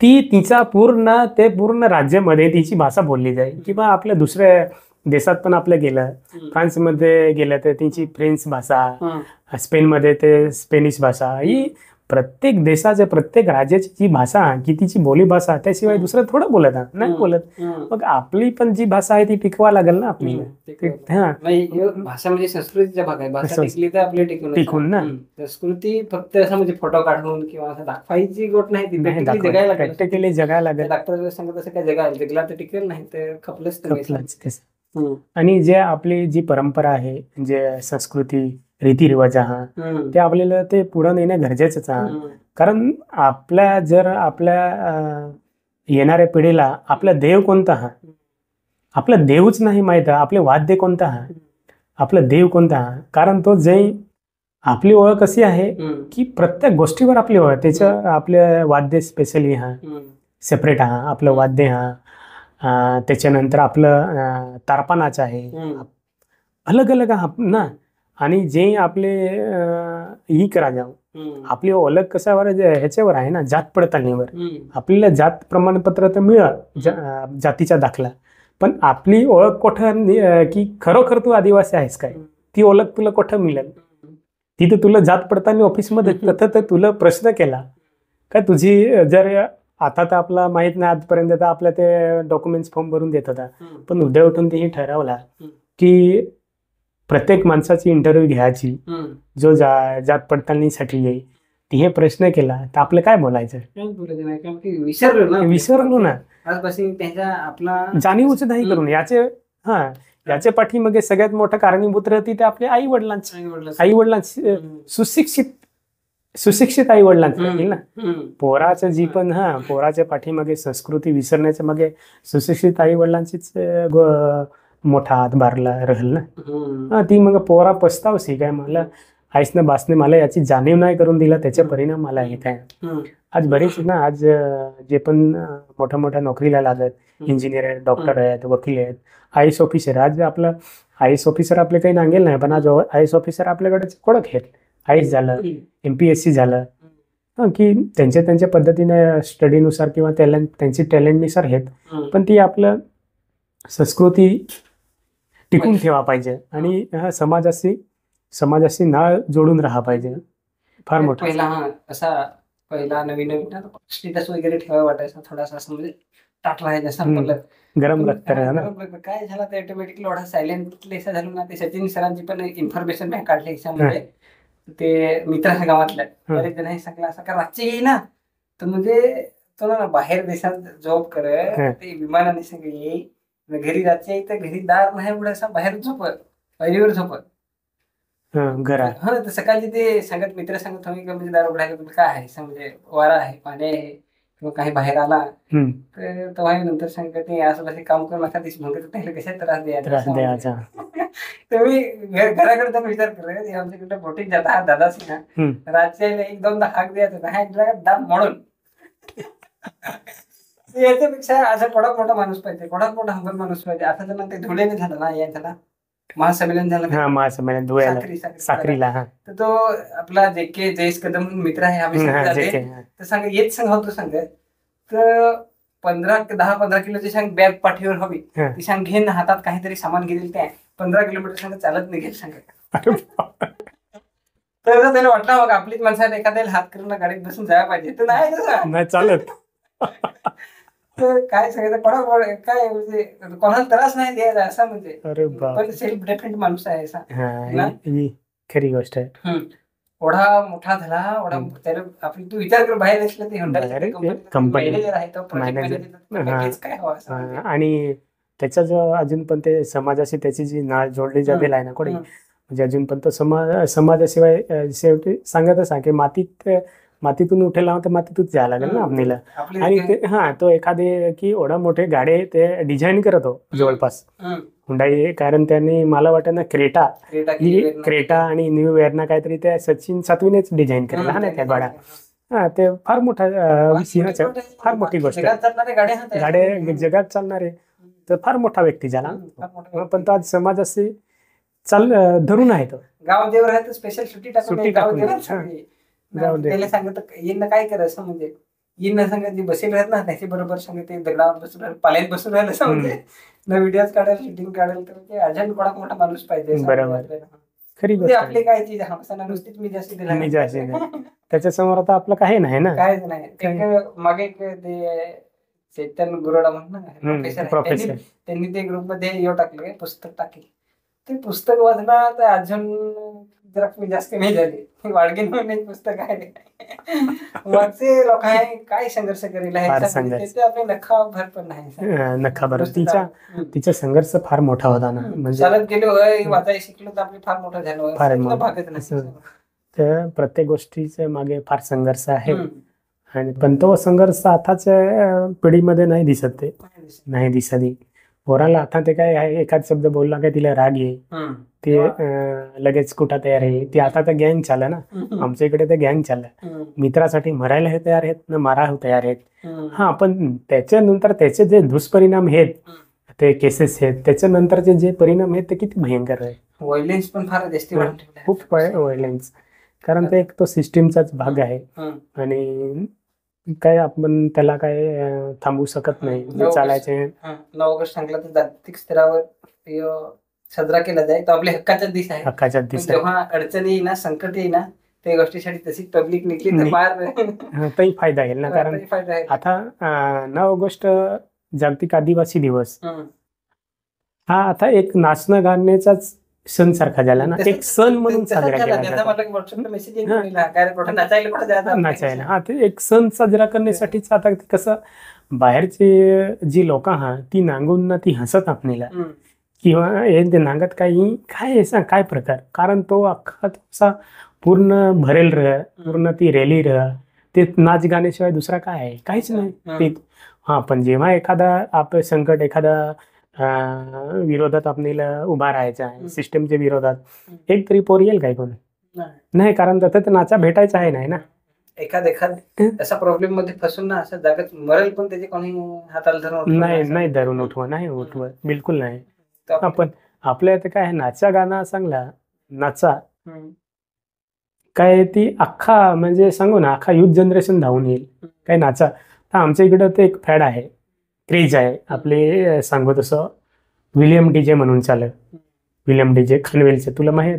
ती तिचा पूर्ण राज्यामध्ये तिची भाषा बोलली जाईल. किंवा आपल्या दुसऱ्या देशात पण आपलं गेलं, फ्रान्समध्ये गेलं तर तिची फ्रेंच भाषा, स्पेनमध्ये ते स्पेनिश भाषा, ही प्रत्येक देशाच्या प्रत्येक राज्याची जी भाषा की तिची बोली भाषा, त्याशिवाय दुसरं थोडं बोलत नाही बोलत. मग आपली पण जी भाषा आहे ती टिकवा लागेल ना आपल्याला. भाषा म्हणजे संस्कृतीचा भाग आहे. भाषा टिकली तर आपली टिकून ना. संस्कृती फक्त असं म्हणजे फोटो काढून किंवा असं दाखवायची गोष्ट नाही, ती प्रॅक्टिकली जगायला लागेल. डॉक्टर सांगत असं काय जगला तर टिकेल, नाही तर खपलंच. आणि जे आपली जी परंपरा आहे, जे संस्कृती रीतिरिवाज ते आपल्याला ते पुढे नेणं गरजेचंच आहे. कारण आपल्या येणाऱ्या पिढीला आपला देव कोणता आपला देवच नाही माहित, आपले वाद्य कोणता आपला देव कोणता. कारण तो आपली ओळख अशी आहे की प्रत्येक गोष्टीवर आपली ओळख, त्याचं आपले वाद्य स्पेशली सेपरेट आपलं वाद्य त्याच्यानंतर आपलं तारपा आहे अलग अलग ना. आणि जे आपले ही करा जाऊ आपली ओळख कशावर ह्याच्यावर आहे ना, जात पडताळणीवर. आपल्याला जात प्रमाणपत्र तर मिळत, जातीचा दाखला, पण आपली ओळख कुठं की खरोखर तू आदिवासी आहेस काय, ती ओळख तुला कुठं मिळेल. तिथं तुला जात पडताळणी ऑफिसमध्ये तर तुला प्रश्न केला का तुझी जर आता तर आपला माहित नाही, आजपर्यंत तर आपल्या ते डॉक्युमेंट्स फॉर्म भरून देत होता, पण उद्या उठून तेही ठरवला की प्रत्येक माणसाची इंटरव्ह्यू घ्यायची जो जात पडताळणीसाठी येईल, ती हे प्रश्न केला तर आपलं काय बोलायचं. विसरलो ना, जाणीवच नाही करून याचे पाठीमागे सगळ्यात मोठं कारणीभूत राहते ते आपल्या आई वडिलांची सुशिक्षित आई वडिलांची ना. पोराचं जी पण पोराच्या पाठीमागे संस्कृती विसरण्याच्या मागे सुशिक्षित आई वडिलांचीच मोठा हातभार राहील ना. ती मग पोरा पस्तावशी काय मला आईसनं बासने मला याची जाणीव नाही करून दिला, त्याचे परिणाम मला येत आहे. आज बरेच ना, आज जे पण मोठ्या मोठ्या नोकरीला लागत, इंजिनियर आहेत, डॉक्टर आहेत, वकील आहेत, आय एस ऑफिसर. आज आपलं आय एस ऑफिसर आपले काही नांगेल नाही, पण आज आय एस ऑफिसर आपल्याकडे ओळख आहेत. आय एस झालं, MPSC झालं, की त्यांच्या पद्धतीने स्टडीनुसार किंवा त्यांची टॅलेंटनुसार आहेत. पण ती आपलं संस्कृती टिकून ठेवा पाहिजे आणि समाजाशी नाळ जोडून राहा पाहिजे. फार मोठा पहिला नवीन स्टेटस वगैरे ठेवायला वाटायचा थोडासा, असं म्हणजे टाकला आहे जसं गरम लागतं ना. काय झालं ते ऑटोमॅटिकली एवढा सायलेंट झालं ना. ते सचिन सरांची पण इन्फॉर्मेशन मी काढली याच्यामध्ये, ते मित्राच्या गावातल्या बरेच जण हे सगळं असं का रातची येई ना, तर म्हणजे तो ना बाहेर देशात जॉब करत, ते विमानाने सगळे येई, घरी रातच्या येई तर घरी दार नाही उघड, असं बाहेर झोपत, पहिलीवर झोपत घरा. हा, तर सकाळी ते सांगत, मित्र सांगत होते का म्हणजे दार उघडायला तुम्ही काय आहे, म्हणजे वारा आहे, पाणी आहे किंवा काही बाहेर आला तर तेव्हा नंतर सांगत ते असं काम करून नका दिस म्हणत त्याला कशा त्रास द्यायचा. तर मी घराकडे जाऊन विचार करत, आमच्याकडे प्रोटीन जाता दादाच ना, रातच्या 1-2दा हाक द्यायचा नाही, दात म्हणून. याच्यापेक्षा असं कोणाक मोठा माणूस पाहिजे, कोणाक मोठा हंगर माणूस पाहिजे. आता जर ते धुळेने झालं ना, याच्याला महासंमेलन झालं, महासंमेलन धुळ्याला, साक्रीला, तर तो आपला JK जयेश कदम मित्र आहे, आम्ही तर सांग येत सांग होतो सांग, तर 10-15 किलोची सांग बॅग पाठीवर हवी, ती सांग घेऊन हातात काहीतरी सामान घेईल, त्या 15 किलोमीटर सांग चालत निघेल सांग. तर त्याला वाटलं मग आपलीच माणसाला एखाद्याला हात करून गाडीत बसून जायला पाहिजे, तर नाही चालत. तर काय सांगायचं, काय म्हणजे कोणाला त्रास नाही द्यायचा असा, म्हणजे पण सेल्फ डिपेंड माणूस आहे असा. खरी गोष्ट आहे. ओढा मोठा झाला, ओढा त्याला आपली तू विचार कर, बाहेर असलं ते कंपनी मॅनेजर आहे, तो काय हवा. आणि त्याचा जो अजून पण ते समाजाशी त्याची जी नाळ जोडली जाते आहे ना कोणी, म्हणजे अजून पण तो समाजाशिवाय शेवटी सांगतच आहे की मातीतून उठेला तर मातीतूनच जायला लागेल ना आपल्याला. आणि तो एखादे की एवढा मोठे गाडे ते डिझाईन करत हो जवळपास हुंडाई, कारण त्यांनी मला वाटतं ना क्रेटा आणि न्यू वेरना काहीतरी त्या सचिन सातवीनेच डिझाईन केलेला ना त्या गाड्या. ते फार मोठा फार मोठी गोष्ट आहे. गाड्या जगात चालणारे तर फार मोठा व्यक्ती झाला, पण तो आज समाजाशी धरून आहे. तो गाव देवर आहे, तर स्पेशल सुट्टी त्याला सांगत येणं काय करायचं, म्हणजे येणं सांगत जे बसेल राहत ना त्याच्या बरोबर सांगत ते दगडावर बसून राहिलं, पाल्यात बसून राहिलं समजे ना, व्हिडिओ काढायला शूटिंग काढेल, तर ते अजून कोणा मोठा माणूस पाहिजे. बरोबर, खरी गोष्ट. आपली काय चीज नुसतीच मी जास्त त्याच्या समोर आता आपलं काही नाही ना, काहीच नाही. मागे ते चैतन्य गुरोडा म्हणून प्रोफेसर, त्यांनी ते ग्रुप मध्ये येऊ टाकले, पुस्तक टाकले. ते पुस्तक वाचला तर अजून जरा मी जास्त नाही झाली, वाडगे म्हणून पुस्तक आहे. वरचे लोक काय संघर्ष करेल आपले नखा भर पण नाही, नखा भर. तिचा संघर्ष फार मोठा होता ना, म्हणजे चालत गेलो वाचायला शिकलो तर आपले फार मोठा झालो, भागत नाही. तर प्रत्येक गोष्टीच्या मागे फार संघर्ष आहे. आणि पण तो संघर्ष आताच्या पिढीमध्ये नाही दिसत, ते नाही दिसत. पोराला आता ते काय आहे, एखाद शब्द बोलला काय तिला राग आहे, ते लगेच कुठं तयार आहे. ते आता तर गँग चाललं ना, आमच्या इकडे ते गँग चाललं, मित्रासाठी मरायला हे तयार आहेत ना, मारा तयार आहेत. हा, पण त्याच्यानंतर त्याचे जे दुष्परिणाम आहेत, ते केसेस आहेत, त्याच्यानंतरचे जे परिणाम आहेत ते किती भयंकर आहे. व्हायलेन्स पण फार जास्त, खूप व्हायलेन्स, कारण ते एक तो सिस्टीमचाच भाग आहे. आणि काय आपण त्याला काय थांबवू शकत नाही, जे चालायचे. 9 ऑगस्ट सांगला तर जागतिक स्तरावर साजरा केला जाईल, तो आपल्या हक्काचा दिवस आहे. हक्काचा दिवस. जेव्हा अडचणी येईल ना, संकट येईल ना, त्या गोष्टीसाठी तशी पब्लिक निघली तर फार तरी फायदा येईल ना. कारण आता 9 ऑगस्ट जागतिक आदिवासी दिवस हा आता एक नाचणं गाण्याचाच सण सारखा झाला ना, एक सण म्हणून साजरा केला नाचायला. हा, ते एक सण साजरा करण्यासाठीच. आता कसं बाहेरचे जी लोक ती नांगून ना ती हसत आपल्याला, किंवा हे ते नांगत काही काय काय प्रकार, कारण तो अख्खा तसा पूर्ण भरेल पूर्ण ती रॅली ते नाच गाण्याशिवाय दुसरा काय आहे, काहीच नाही ते. हा, पण जेव्हा एखादा आपलं संकट, एखादा विरोधात आपल्याला उभा राहायचा आहे, सिस्टमच्या विरोधात, एक तरी पोर येईल काय कोण नाही, कारण तसं तर नाचा भेटायचा आहे नाही ना. एखाद असा प्रॉब्लेम मध्ये फसून ना असं जागेत मरेल पण त्याचे कोणी हाताला धरून उठवलं नाही असं. नाही धरून उठवा, नाही उठवा, बिलकुल नाही. तर आपण- आपण आपल्या इथं काय आहे, नाचा गाणं चांगला नाचा हम्म. काय ती अख्खा म्हणजे सांगू ना अख्खा युथ जनरेशन धावून येईल काय नाचा. तर आमच्या इकडं ते एक फॅड आहे, क्रेज आहे आपले सांगू तसं विलियम डीजे म्हणून चालू. विलियम डीजे खानवेलचे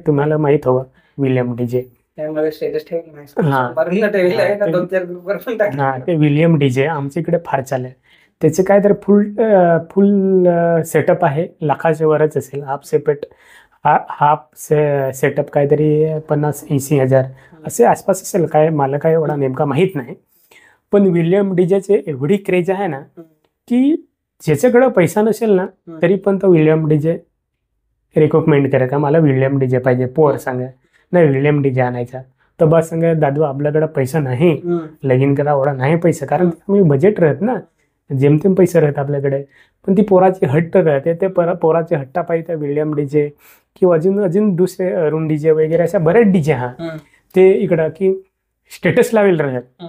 तुम्हाला माहित हवं विलियम डीजे. त्यामुळे स्टेटस ठेवलं नाही हा. मारून ना ठेवलं आहे ना ते- 2-4 ग्रुपवर पण टाकलं. हा ते विलियम डीजे आमच्या इकडे फार चालू आहे. त्याचे काय तर फुल सेटअप आहे, लाखाच्या वरच असेल. हाफ सेटअप काहीतरी 50-80 हजार असे आसपास असेल, काय मला काय एवढा नेमका माहीत नाही. पण विलियम डीजेचे एवढी क्रेज आहे ना की ज्याच्याकडे पैसा नसेल ना तरी पण तो विलियम डीजे रिकमेंड करे का मला विलियम डीजे पाहिजे. पोर सांगा नाही विलियम डीजे आणायचा, तर बस सांगा दादू आपल्याकडे पैसा नाही, लगीन करा एवढा नाही पैसा, कारण आम्ही बजेट राहत ना, जेमतेम पैसे राहत आपल्याकडे. पण ती पोराची हट्ट राहते, ते पोराची हट्टा पाहिजे त्या विलियम डीजे किंवा अजून दुसरे अरुण डीजे वगैरे अशा बरेच डीजे हा ते इकडं की स्टेटस लावेल राहत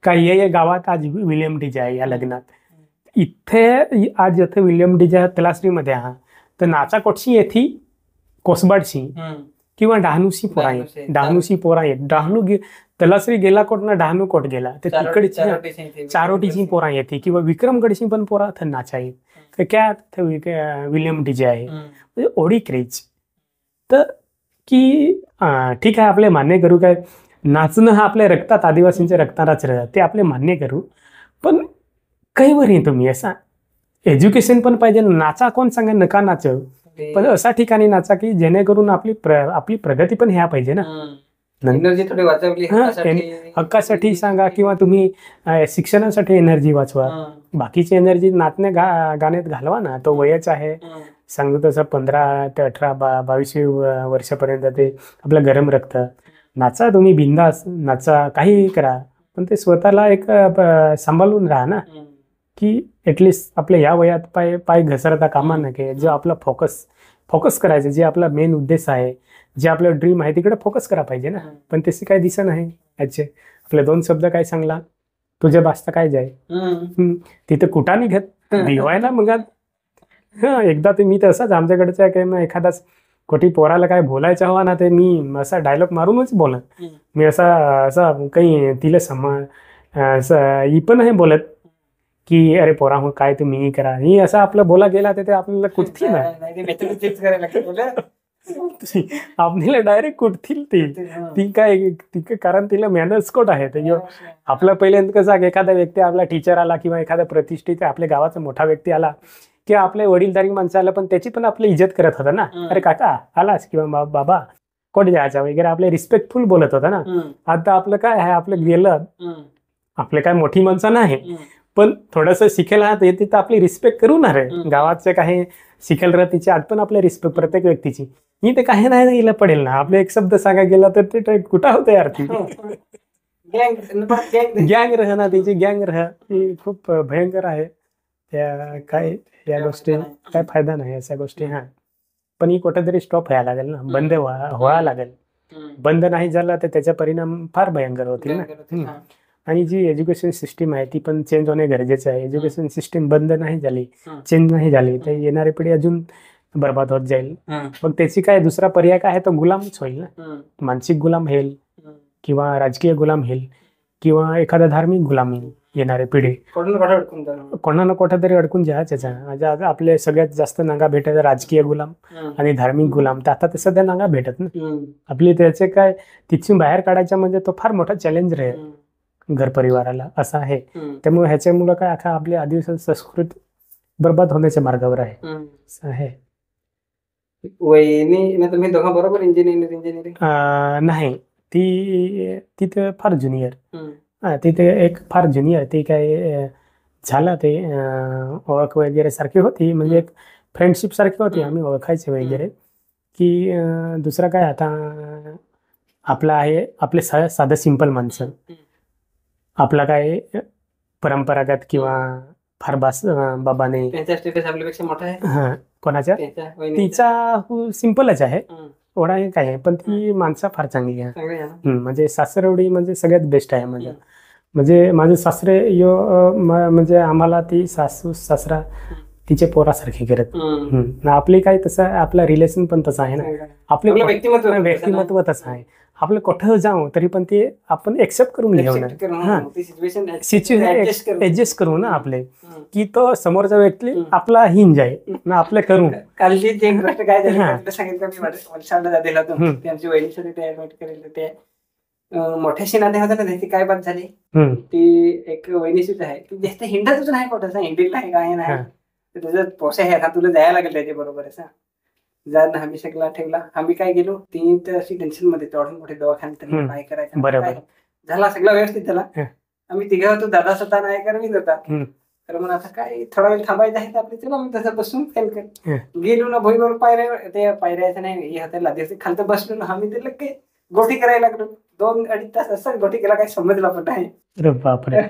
का ये गावात आज विलियम डीजे आहे या लग्नात. इथे आज इथे विलियम डीजे तलासरीमध्ये हा तर नाचा कोटशी येथी कोसबाडशी किंवा डहाणूशी पोरा येत, डहाणूशी पोरा येत, तलासरी गेला कोट ना डहाणू कोट गेला तर तिकडची चारोटीची पोरा येते किंवा विक्रमगडशी पण पोरा थं नाचा येत. क्या विलियम डीजे आहे म्हणजे ओढी क्रेज. तर की ठीक आहे आपले मान्य करू काय नाचणं हा आपल्या रक्तात आदिवासींच्या रक्तातच राहतं, ते आपले मान्य करू. पण काही वरी तुम्ही असा एज्युकेशन पण पाहिजे. नाचा कोण सांगा नका नाच, पण अशा ठिकाणी नाचा की जेणेकरून आपली प्रगती पण ह्या पाहिजे ना. एनर्जी थोडी वाचवली हक्कासाठी सांगा किंवा तुम्ही शिक्षणासाठी एनर्जी वाचवा. बाकीची एनर्जी नाचण्या गाण्यात घालवा ना. तो वयच आहे सांगतो तसं 15 ते 18 22 वर्षापर्यंत ते आपलं गरम रक्त. नाचा तुम्ही बिंदास नाचा, काही करा, पण ते स्वतःला एक सांभाळून राहा ना की ऍटलिस्ट आपल्या या वयात पाय घसरता कामा नये. जो आपला फोकस करायचं, जे आपला मेन उद्देश आहे, जे आपलं ड्रीम आहे तिकडे फोकस करा पाहिजे ना. पण तसे काय दिसत नाही. याचे आपले 2 शब्द काय सांगला तुझ्या बास्ता काय जाय तिथे कुठा निघत भिवायला मग. एकदा ते मी तर असंच आमच्याकडचं आहे काय मग एखादाच कोठी पोराला काय बोलायचं हवा ना ते मी असा डायलॉग मारूनच बोलत. मी असा काही तिला ही पण नाही बोलत की अरे पोरा हो काय तुम्ही करा, ही असं आपलं बोला गेला तर ते आपल्याला कुठतील ना आपल्याला डायरेक्ट कुठतील ती काय कारण तिला मॅनर्स कोट आहे. ते आपलं पहिल्यांदा कसं एखादा व्यक्ती आपला टीचर आला किंवा एखादा प्रतिष्ठित आपल्या गावाचा मोठा व्यक्ती आला की आपल्या वडीलधारी माणसं आला पण त्याची पण आपली इज्जत करत होता ना. अरे काका आलास किंवा बाबा कोण जायचा वगैरे आपले रिस्पेक्टफुल बोलत होता ना. आता आपलं काय आहे, आपलं गेलं आपले काय मोठी माणसं नाही पण थोडंसं शिकायला येते तर आपली रिस्पेक्ट करू ना रे. गावाचे काही शिकायला राहत तिची आज पण आपली रिस्पेक्ट प्रत्येक व्यक्तीची. मी ते काही नाही गेलं पडेल ना, आपले एक शब्द सांगा गेला तर ते कुठं होतं यार. ती गँग रह ना, तिची गँग रह ती खूप भयंकर आहे. त्या काय या गोष्टी काय फायदा नाही अशा गोष्टी. हा पण ही कुठेतरी स्टॉप व्हायला लागेल ना, बंद व्हायला लागेल. बंद नाही झाला तर त्याचा परिणाम फार भयंकर होतील ना. आणि जी एज्युकेशन सिस्टीम आहे ती पण चेंज होणे गरजेचं आहे. एज्युकेशन सिस्टीम बंद नाही झाली, चेंज नाही झाली तर येणारी पिढी अजून बरबाद होत जाईल. मग त्याची काय दुसरा पर्याय काय आहे, तो गुलामच होईल ना. मानसिक गुलाम होईल किंवा राजकीय गुलाम होईल किंवा एखादा धार्मिक गुलाम होईल. येणारी पिढी कोणा ना कोठा तरी अडकून जायचं. आपले सगळ्यात जास्त नागा भेटायचं राजकीय गुलाम आणि धार्मिक गुलाम. तर आता ते सध्या नागा भेटत ना आपली. त्याचे काय तिथून बाहेर काढायचं म्हणजे तो फार मोठा चॅलेंज राहील घर परिवाराला असं आहे. त्यामुळे ह्याच्यामुळे काय अख्खा आपली आदिवासी संस्कृती बरबाद होण्याच्या मार्गावर आहे. तुम्ही दोघं बरोबर इंजिनिअरिंग नाही ती तर फार ज्युनियर. तिथे एक फार ज्युनियर ती काय झालं ते ओळख वगैरे सारखी होती, म्हणजे एक फ्रेंडशिप सारखी होती, आम्ही ओळखायचे वगैरे. की दुसरं काय आता आपलं आहे आपले साधं सिंपल माणसं. आपला काय परंपरागत किंवा फार बाबाने स्टेटस आपल्यापेक्षा मोठा आहे. हा कोणाच्या तिचा सिंपलच आहे. ओढा हे काय आहे, पण ती माणसं फार चांगली आहे. चांगलं आहे ना. म्हणजे सासरवडी म्हणजे सगळ्यात बेस्ट आहे माझ्या. म्हणजे माझे सासरे म्हणजे आम्हाला ती सासू सासरा तिचे पोरासारखे करत. आपली काय तसं आपलं रिलेशन पण तसं आहे ना. आपलं आपले व्यक्तिमत्व तसं आहे. आपलं कुठं जाऊ तरी पण ते आपण एक्सेप्ट करून घेऊ ना. सिच्युएशन ऍडजस्ट करू ना आपले, की तो समोरचा व्यक्ती आपला हिंज आहे ना आपलं करू. कालची एक गोष्ट काय झाली सांगितलं मी वलसाडला जातेला होतो. त्यांची वहिनीसाठी ते ऍडमिट केलेलं ते मोठ्याशी नाते होता ना. त्याची काय बात झाली, ती एक वहिनीशीच आहे की जास्त हिंडतच नाही कुठं, हिंडीत नाही काय नाही. त्याचं पोसे आहे, आता तुला जायला लागेल त्याच्या बरोबर असं जा ना. आम्ही सगळा ठेवला. आम्ही काय गेलो, ती तर अशी टेन्शन मध्ये तेवढे मोठे दवाखान्यात काय करायचं बरोबर झाला, सगळं व्यवस्थित झाला. आम्ही तिघे होतो, दादा स्वतः नाही करवीत होता. तर मग आता काय थोडा वेळ थांबायचं आहे तर आपली चला मी तसं बसून गेलो ना. भुईवर पायऱ्या, ते पायऱ्याचं नाही हे होत्या लादी खालतं बसलो ना. आम्ही ते लगे गोठी करायला लागलो. 2-2.5 तास असं गोठी केला, काही समजला पण नाही. बापरे.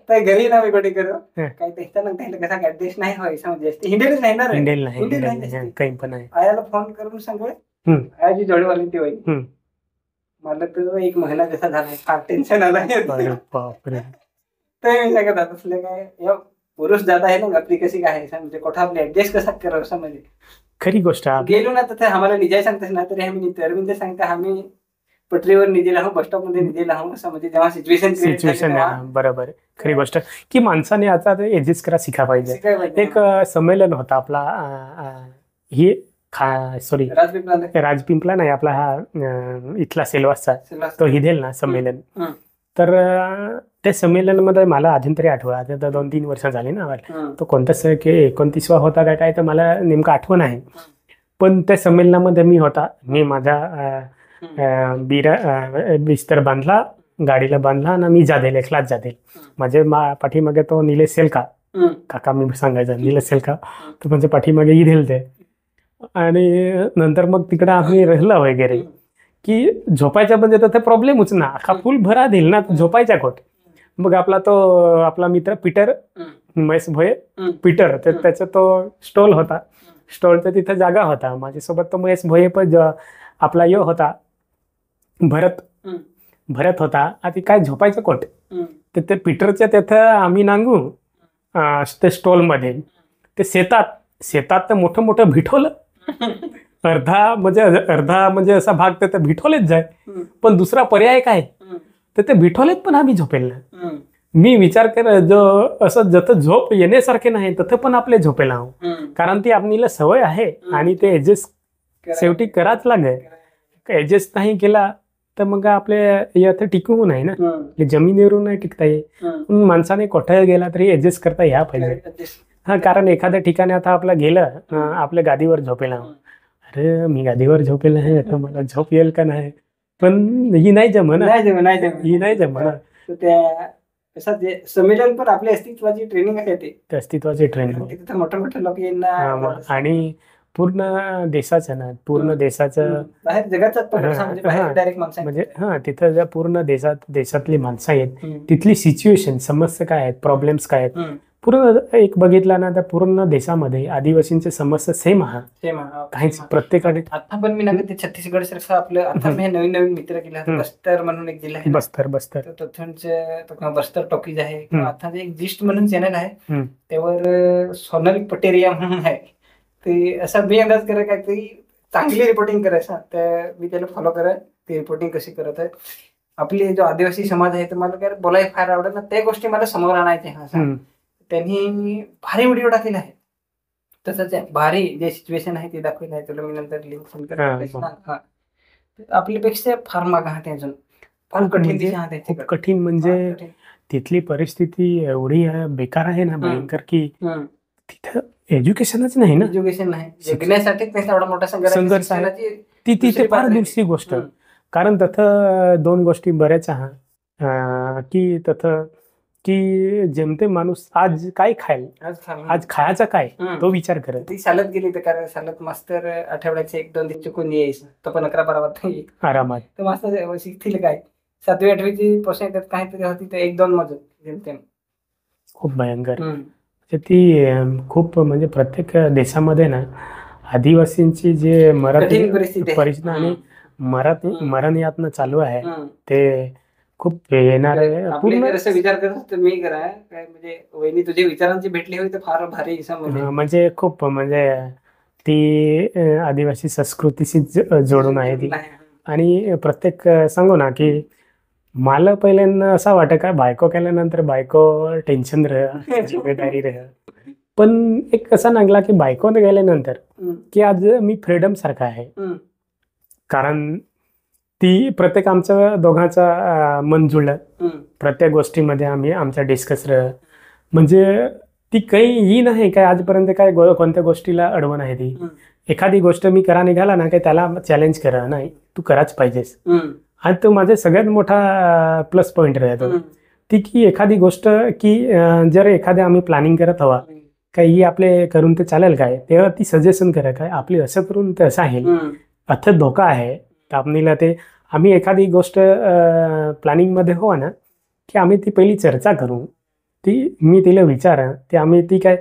घरी ना मी गोठी करू काय त्याला कसा ऍडजस्ट नाही व्हायचं म्हणजे हिंडेलच नाही ना. हिंडेल काही पण आहे. आयाला फोन करून सांगू, आयाची जोडीवाली ती होईल. मला तर 1 महिना जसा झाला, फार टेन्शन आलं. तर मी सांगत असले काय पुरुष जात आहे ना आपली कशी काय म्हणजे कोठा आपली ऍडजस्ट कसा करावं असं म्हणजे खरी गोष्ट. गेलो ना तर आम्हाला निजाय सांगतेस ना तरी आम्ही अरविंद सांगता आम्ही पटरीवर निजेला आहो, बस स्टॉप मध्ये निजेला आहो असं म्हणजे जेव्हा सिच्युएशन बरोबर. खरी गोष्ट की माणसाने आता ऍडजस्ट करा शिका पाहिजे. एक संमेलन होता आपला ही सॉरी राजपिंपला नाही आपला हा इथला सेलवासचा तो हिदेल ना संमेलन. तर त्या संमेलनामध्ये मला अजून तरी आठवत, आता 2-3 वर्ष झाली ना. तो कोणता 29वा होता काय तर मला नेमकं आठवण आहे. पण त्या संमेलनामध्ये मी होता. मी माझा बिस्तर बांधला, गाडीला बांधला आणि मी जादेल, एकलाच जादेल. माझे पाठीमागे तो निलेश सेलका काका मी सांगायचा, निलेश सेलका तो म्हणजे पाठीमागे इधेल ते. आणि नंतर मग तिकडे आम्ही राहिलो वगैरे की झोपायच्या म्हणजे तर प्रॉब्लेमच ना. अख्खा फुल भरा देईल ना, झोपायच्या कोट. मग आपला मित्र पीटर महेश भोये पीटर, तर त्याचा तो स्टॉल होता. स्टॉलचा तिथं जागा होता. माझ्यासोबत तो महेश भोये पण आपला यो होता भरत होता. आता काय झोपायचं कोट. तर ते पीटरच्या तिथं आम्ही नांगू ते स्टॉलमध्ये ते शेतात तर मोठं भिठवलं. अर्धा म्हणजे असा भाग तर भिठवलेच जाय. पण दुसरा पर्याय काय, तर ते भिठवलेत पण आम्ही झोपेल ना. मी विचार कर जो असं जसं झोप येण्यासारखे नाही तसं पण आपले झोपेला आहो. कारण ती आपल्याला सवय आहे आणि ते ऍडजस्ट शेवटी कराच लागेल. ऍडजस्ट नाही केला तर मग आपले इथे टिकवू नाही ना. जमिनीवरून नाही टिकता येईल. माणसाने कुठे गेला तरी ऍडजस्ट करता या पाहिजे. हा, कारण एखाद्या ठिकाणी आता आपलं गेलं आपल्या गादीवर झोपेला, अरे मी गादीवर झोपेल आहे आता मला झोप येईल का नाही, पण ही नाही जमना. ही नाही जमना. संमेलन पण आपल्या अस्तित्वाची ट्रेनिंग आहे. ते अस्तित्वाची ट्रेनिंग मोठे लोक येणार आणि पूर्ण देशाचं ना, पूर्ण देशाचं बाहेर जगाचं म्हणजे हा तिथं पूर्ण देशातली माणसं आहेत, तिथली सिच्युएशन समस्या काय आहेत, प्रॉब्लेम्स काय आहेत, पूर्ण एक बघितला ना तर पूर्ण देशामध्ये आदिवासींचे समस्या सेम काहीच प्रत्येकाने. आता पण मी ना ते छत्तीसगड सारखं आपलं आता मी नवीन मित्र केला, बस्तर म्हणून एक जिल्हा आहे. बस्तर बस्तर टॉकीज आहे. आता एक जिस्ट म्हणून चॅनल आहे, त्यावर सोनल पटेरिया म्हणून आहे. ते असं मी अंदाज करत काय तरी चांगली रिपोर्टिंग करायचं, तर मी त्याला फॉलो करत ते रिपोर्टिंग कशी करत आहे. आपली जो आदिवासी समाज आहे तर मला काय बोलायला फार आवडत ना, त्या गोष्टी मला समोर आणायच्या. त्यांनी भारी व्हिडिओ टाकलेला आहे. तसंच भारी जे सिच्युएशन आहे ते दाखवलं आहे. तुला मी नंतर लिंक फोन करतो. आपल्यापेक्षा फार माग आहे अजून, फार खूप कठीण. म्हणजे तिथली परिस्थिती एवढी बेकार आहे ना, भयंकर, की तिथं एज्युकेशनच नाही ना. एज्युकेशन नाही, जगण्यासाठी एवढा मोठा संघर्ष आहे. ती फार दुसरी गोष्ट. कारण तथं 2 गोष्टी बऱ्याच आहेत की तथं की जेमते माणूस आज काय खाईल, आज खायचा काय तो विचार करत. ती चालत गेली तर कारण चालत मास्तर आठवड्याचे 1-2 दिवस चुकून यायचं, तो पण 11-12 वाजता आरामात. तर मास्तर शिकतील काय 7वी-8वीची पर्सेंट काहीतरी होती तर 1-2 मजूर जेमतेम. खूप भयंकर. ती खूप म्हणजे प्रत्येक देशामध्ये ना आदिवासींची जे कठीण परिस्थिती आहे. परिस्थिती आणि मरण यातनं चालू आहे ते खूप येणार आपले जर असं विचार करत तर मी करा काय म्हणजे वहिनी तुझे विचारांची भेटली होती तर फार भारी म्हणजे खूप म्हणजे ती आदिवासी संस्कृतीशी जोडून आहे ती. आणि प्रत्येक सांगू ना की मला पहिल्यांदा असं वाटत काय बायको केल्यानंतर बायको टेन्शन रह जिम्मेदारी रह, पण एक कसा लागला की बायको गेल्यानंतर की आज मी फ्रीडम सारखा आहे. कारण ती प्रत्येक आमच्या दोघांचा मन जुळलं, प्रत्येक गोष्टीमध्ये आम्ही आमच्या डिस्कस म्हणजे ती काही ही नाही काय आजपर्यंत काय कोणत्या गोष्टीला अडवण आहे ती. एखादी गोष्ट मी करा निघाला ना काही त्याला चॅलेंज करा नाही तू कराच पाहिजेस. आणि तो माझा सगळ्यात मोठा प्लस पॉइंट राहतो ती की एखादी गोष्ट की जर एखाद्या आम्ही प्लॅनिंग करत हवा काय ही आपले करून ते चालेल काय तेव्हा ती सजेशन करा काय आपली असं करून ते असं आहे अथ धोका आहे तर आपल्याला ते आम्ही एखादी गोष्ट प्लॅनिंग मध्ये हो ना की आम्ही ती पहिली चर्चा करू, ती मी तिला विचारा ते आम्ही ती काय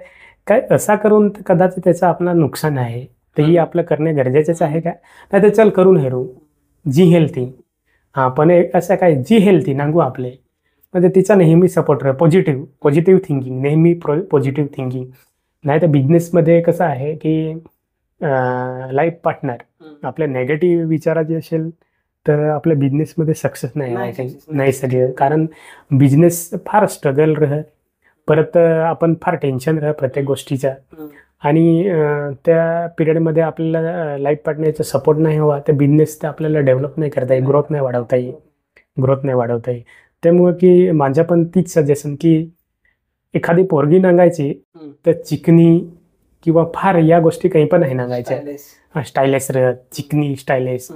काय असा करून कदाचित त्याचं आपलं नुकसान आहे तेही आपलं करणे गरजेचंच आहे काय नाही तर चल करून हेरू जी हेल्थी हा पण असं काय जी हेल्थी नांगू आपले म्हणजे तिचा नेहमी सपोर्ट राहा. पॉझिटिव्ह थिंकिंग नेहमी पॉझिटिव्ह थिंकिंग. नाही तर बिझनेसमध्ये कसं आहे की लाईफ पार्टनर आपल्या नेगेटिव्ह विचाराची असेल तर आपल्या बिझनेसमध्ये सक्सेस नाही सगळे. कारण बिझनेस फार स्ट्रगल राह परत आपण फार टेन्शन राह प्रत्येक गोष्टीचा आणि त्या पिरियडमध्ये आपल्याला लाईफ पार्टनरचा सपोर्ट नाही हवा तर बिझनेस तर आपल्याला डेव्हलप नाही करता येईल, ग्रोथ नाही वाढवता येईल. त्यामुळे की माझ्या पण तीच सजेशन की एखादी पोरगी नांगायची तर चिकनी किंवा फार या गोष्टी काही पण नाही नांगायच्या. स्टायलिश राहत चिकनी स्टायलिश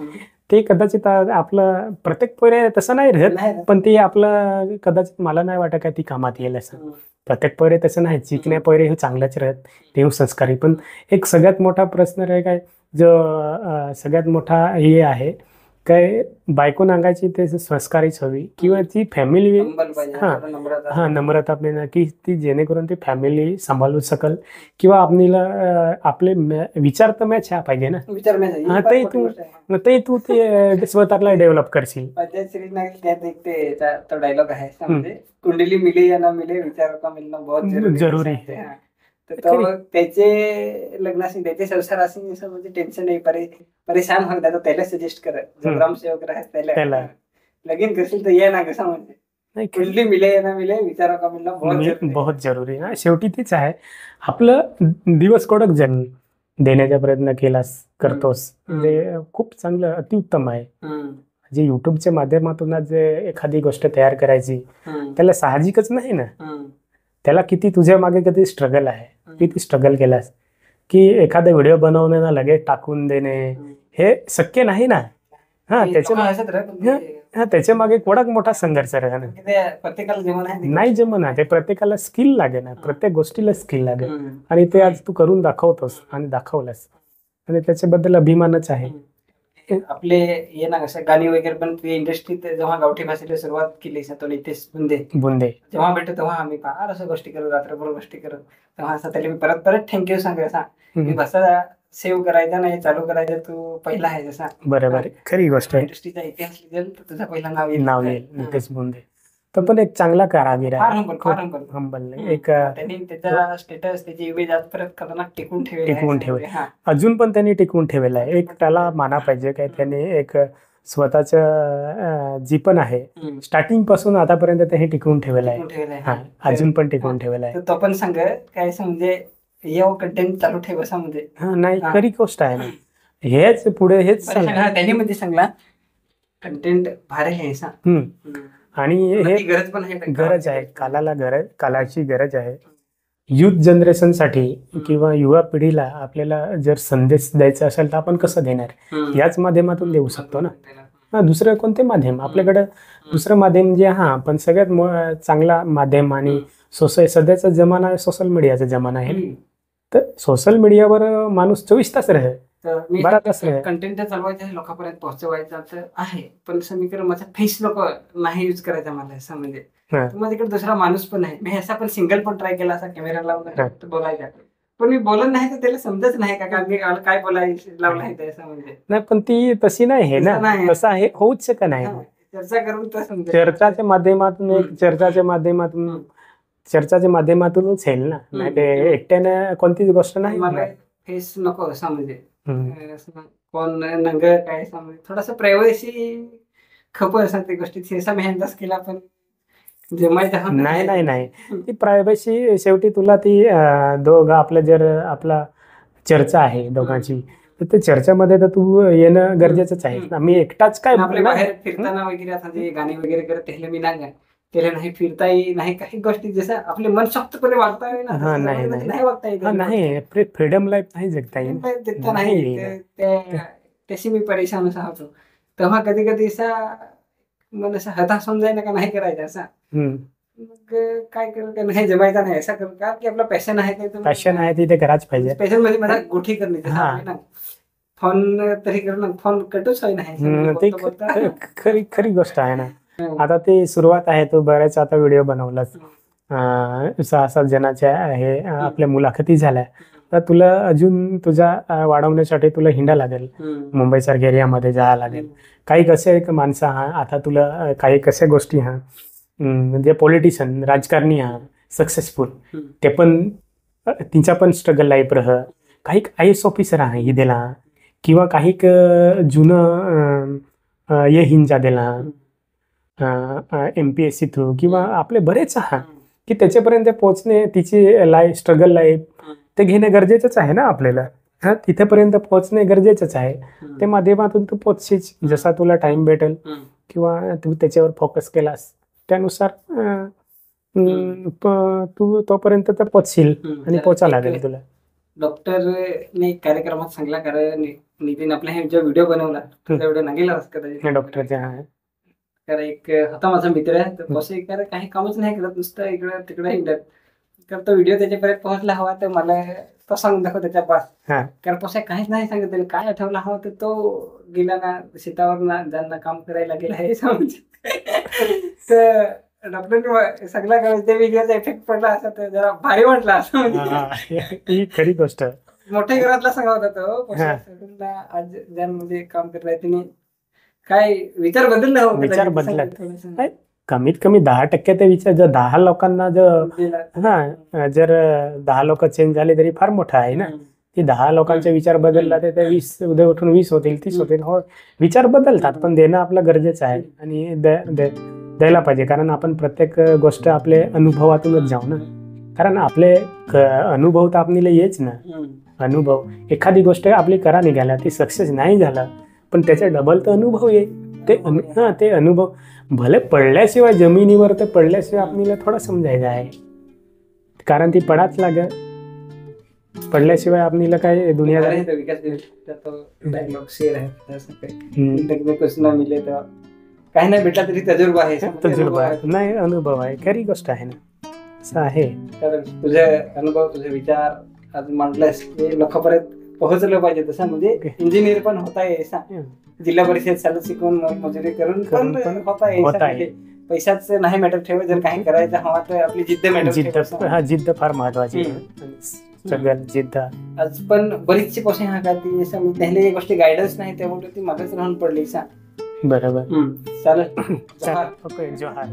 ते कदाचित आपलं प्रत्येक पोरे तसं नाही राहत पण ते आपलं कदाचित मला नाही वाटत काय ती कामात येईल असं. प्रत्येक पोरे तसं नाही चिकण्या पोरे हे चांगलंच राहत ते संस्कारी. पण एक सगळ्यात मोठा प्रश्न आहे काय जो सगळ्यात मोठा हे आहे काय बायको नांगायची ते संस्कारीच हवी किंवा ती फॅमिली नम्रता की ती जेणेकरून ती फॅमिली सांभाळू शकल किंवा आपल्याला आपले विचार तर मॅच ह्या पाहिजे ना ते तू ते स्वतःला डेव्हलप करशील. तो डायलॉग आहे कुंडली मिले या ना मिले विचार का मिलना बहुत जरूरी है. तर त्याचे लग्नाशी त्याचे संसाराशी म्हणजे टेन्शन नाही परेशान होत त्याला सजेस्ट करत जो ग्रामसेवक राहत त्याला लगीन करशील तर ये ना कसं म्हणजे कुंडली मिले या ना मिले विचार का मिलना बहुत जरुरी आहे. शेवटी तीच आहे आपलं दिवस कोडक जन्म देण्याचा प्रयत्न केलास करतोस म्हणजे खूप चांगलं अतिउत्तम आहे. जे युट्यूबच्या माध्यमातून जे एखादी गोष्ट तयार करायची त्याला साहजिकच नाही ना, त्याला किती तुझ्या मागे किती स्ट्रगल आहे, किती स्ट्रगल केलास की एखादा व्हिडिओ बनवणे ना लगेच टाकून देणे हे शक्य नाही ना. त्याच्या मागे कोडाक मोठा संघर्ष नाही जमना ते प्रत्येकाला स्किल लागे ना, प्रत्येक गोष्टीला स्किल लागे आणि ते आज तू करून दाखवतोस आणि दाखवलंस आणि त्याच्याबद्दल अभिमानच आहे. आपले ये ना कसं गाणी वगैरे पण इंडस्ट्रीत जेव्हा गावठी भाषेला सुरुवात केली तो नितेश बुंदे जेव्हा भेटतो तेव्हा आम्ही फार असं गोष्टी करत रात्रभर गोष्टी करत तेव्हा असं त्याला मी परत थँक्यू सांग असा मी भाषा सेव्ह करायचा नाही चालू करायचा तू पहिला आहे जसा. बरोबर खरी गोष्ट आहे. इंडस्ट्रीचा इतिहास लिहिल तर तुझा पहिला नाव येईल नितेश बुंदे. तो पण एक चांगला कारागीर आहे, हंबल एक त्यांनी त्याचा स्टेटस त्याची इमेज आजपर्यंत खतरनाक टिकून ठेवले अजून पण त्यांनी टिकवून ठेवलेला आहे. एक त्याला माना पाहिजे काय त्याने एक स्वतःच जी पण आहे स्टार्टिंग पासून आतापर्यंत ते टिकवून ठेवलेलं आहे, अजून पण टिकवून ठेवलेला आहे. तो पण सांग काय म्हणजे कंटेंट चालू ठेव असं म्हणजे नाही खरी गोष्ट आहे ना. हेच पुढे हेच त्यांनी म्हणजे सांगला कंटेंट भारी आहे आणि हे गरज आहे कालाची गरज आहे. युथ जनरेशन साठी किंवा युवा पिढीला आपल्याला जर संदेश द्यायचा असेल तर आपण कसं देणार याच माध्यमातून देऊ शकतो ना. दुसरं कोणते माध्यम आपल्याकडे दुसरं माध्यम जे पण सगळ्यात चांगला माध्यम आणि सध्याचा जमाना आहे सोशल मीडियाचा जमाना आहे. तर सोशल मीडियावर माणूस 24 तास राहत कंटेंट चालवायचं आहे लोकांपर्यंत पोहोचवायचं तर आहे पण समीकरण माझा फेस लोक नाही युज करायचा मला असं म्हणजे माझ्याकडे दुसरा माणूस पण आहे मी असा पण सिंगल पण ट्राय केला असा कॅमेरा लावून बोलायचा पण मी बोलत नाही तर त्याला समजत नाही का मी काय बोलायचं लावलं आहे त्याचं म्हणजे. नाही पण ती तशी नाही आहे तसं नाही ना, आहे. तसं आहे होऊच शकत नाही. हा, चर्चा करून तर समजेल. चर्चाच्या माध्यमातून एक चर्चाच्या माध्यमातूनच येईल ना, नाही ते एकट्याने कोणतीच गोष्ट नाही मला होणार. फेस नको असं म्हणजे हम्म. असं कोण नंग काय समज थोडस प्रायव्हसी खबर असं ते गोष्टी थेसा मेहनत केला पण जमायचं नाही नाही नाही ती प्रायव्हसी शेवटी तुला ती दोघं आपलं जर आपला चर्चा आहे दोघांची, तर ते चर्चामध्ये तर तू येणं गरजेचंच आहे ना. मी एकटाच काय आपल्या बोलणार? बाहेर फिरताना वगैरे आता जे गाणे वगैरे करत त्याला मी नाही त्याला नाही फिरता येईल नाही काही गोष्टी जसं आपले मन शक्तपणे वागता येईल ना, हा, तसं नाही, जमायला नाही. नाही वागता येईल. हा, नाही फ्रीडम लाईफ नाही जगता येईल. देता नाही त्याशी मी परेशान असा होतो. तेव्हा कधी कधी असा मला असं हताश होऊन जाईल का नाही करायचं असा. हम्म. मग काय करू का नाही जमायचा नाही असं करू का की आपला पॅशन आहे पॅशन आहे तिथे करायच पाहिजे. पॅशन मध्ये मला गोठी करणे हा. फोन तरी करणं फोन कटूच होई नाही ते बोलता बोलता. खरी खरी गोष्ट आहे ना. हं. आता ती सुरुवात आहे, तू बरेच आता व्हिडिओ बनवलास, 6-7 जणांच्या हे आपल्या मुलाखती झाल्या, तर तुला अजून तुझ्या वाढवण्यासाठी तुला हिंडा लागेल, मुंबई सारख्या एरियामध्ये जायला लागेल. काही कसे एक माणसं हा आता तुला काही कशा गोष्टी हा म्हणजे पॉलिटिशियन राजकारणी हा सक्सेसफुल ते पण तिचा पण स्ट्रगल लाईफ रह. काही IAS ऑफिसर आहे ही दिला किंवा काही जुनं ये हिंजा दिला MPSC थ्रू किंवा आपले बरेच आहात की त्याच्यापर्यंत पोहोचणे, तिची स्ट्रगल लाईफ ते घेणं गरजेचंच आहे ना आपल्याला. हा, तिथेपर्यंत पोहोचणे गरजेचंच आहे. ते माध्यमातून तू पोचशीच जसा तुला टाइम भेटेल किंवा तू त्याच्यावर फोकस केलास त्यानुसार तू तोपर्यंत तर पोचशील आणि पोचा लागेल तुला. डॉक्टरने कार्यक्रमात सांगला कारण नितीन आपला हे जो व्हिडिओ बनवला त्याचा व्हिडिओ नागेला कदाचित डॉक्टरच्या कारण एक होता माझा मित्र आहे तर बस एक काही कामच नाही करत नुसतं इकडं तिकडे हिंडत तर तो व्हिडिओ त्याच्यापर्यंत पोहोचला हवा तर मला तो सांगून दाखव त्याच्या पास. कारण पोसा काहीच नाही सांगत त्याला काय आठवला हवा तर तो गेला ना शेतावर ना जाणं काम करायला गेला हे तर डॉक्टरने सगळ्या करायचं त्या व्हिडिओचा इफेक्ट पडला असा तर जरा भारी वाटला असं म्हणजे ही खरी गोष्ट. मोठ्या घरातला सांगा होता तो आज ज्यांमध्ये काम करत त्यांनी काय विचार बदलला विचार बदलत कमीत कमी 10% ते विचार. जर 10 लोकांना जर 10 लोक चेंज झाले तरी फार मोठा आहे ना. ती 10 लोकांचे विचार बदलला तर ते 20 उद्या उठून 20 होतील 30 होतील. हो विचार बदलतात पण देणं आपलं गरजेचं आहे आणि द्यायला पाहिजे. कारण आपण प्रत्येक गोष्ट आपले अनुभवातूनच जाऊ ना. कारण आपले अनुभव तर आपल्याला येच ना. अनुभव एखादी गोष्ट आपली करा निघाल्या ती सक्सेस नाही झाला पण त्याचा डबल तर अनुभव येईल. ते अनुभव भले पडल्याशिवाय जमिनीवर तर पडल्याशिवाय आपल्याला थोडं समजायचं आहे. कारण ती पडाच लागेल. पडल्याशिवाय आपल्याला काय दुनिया काही नाही भेटला तरी तजुर्बा आहे. तजुर्बा नाही अनुभव आहे. खरी गोष्ट आहे ना. असं आहे. कारण तुझे अनुभव तुझे विचार आज मांडल्यास लोकांपर्यंत पोहोचलं पाहिजे. तसं म्हणजे इंजिनियर पण होता आहे जिल्हा परिषद शाळेत शिकून मजुरी करून पण होता आहे. पैशाच नाही मॅटर ठेव जर काही करायचं हवा तर आपली जिद्द मॅटर. जिद्द फार महत्वाची. स्ट्रगल जिद्द आज पण बरीचशी पोषण हा का ती त्याला गोष्टी गायडन्स नाही त्यामुळे ती मागच राहून पडली. बरोबर चालेल. जोहार.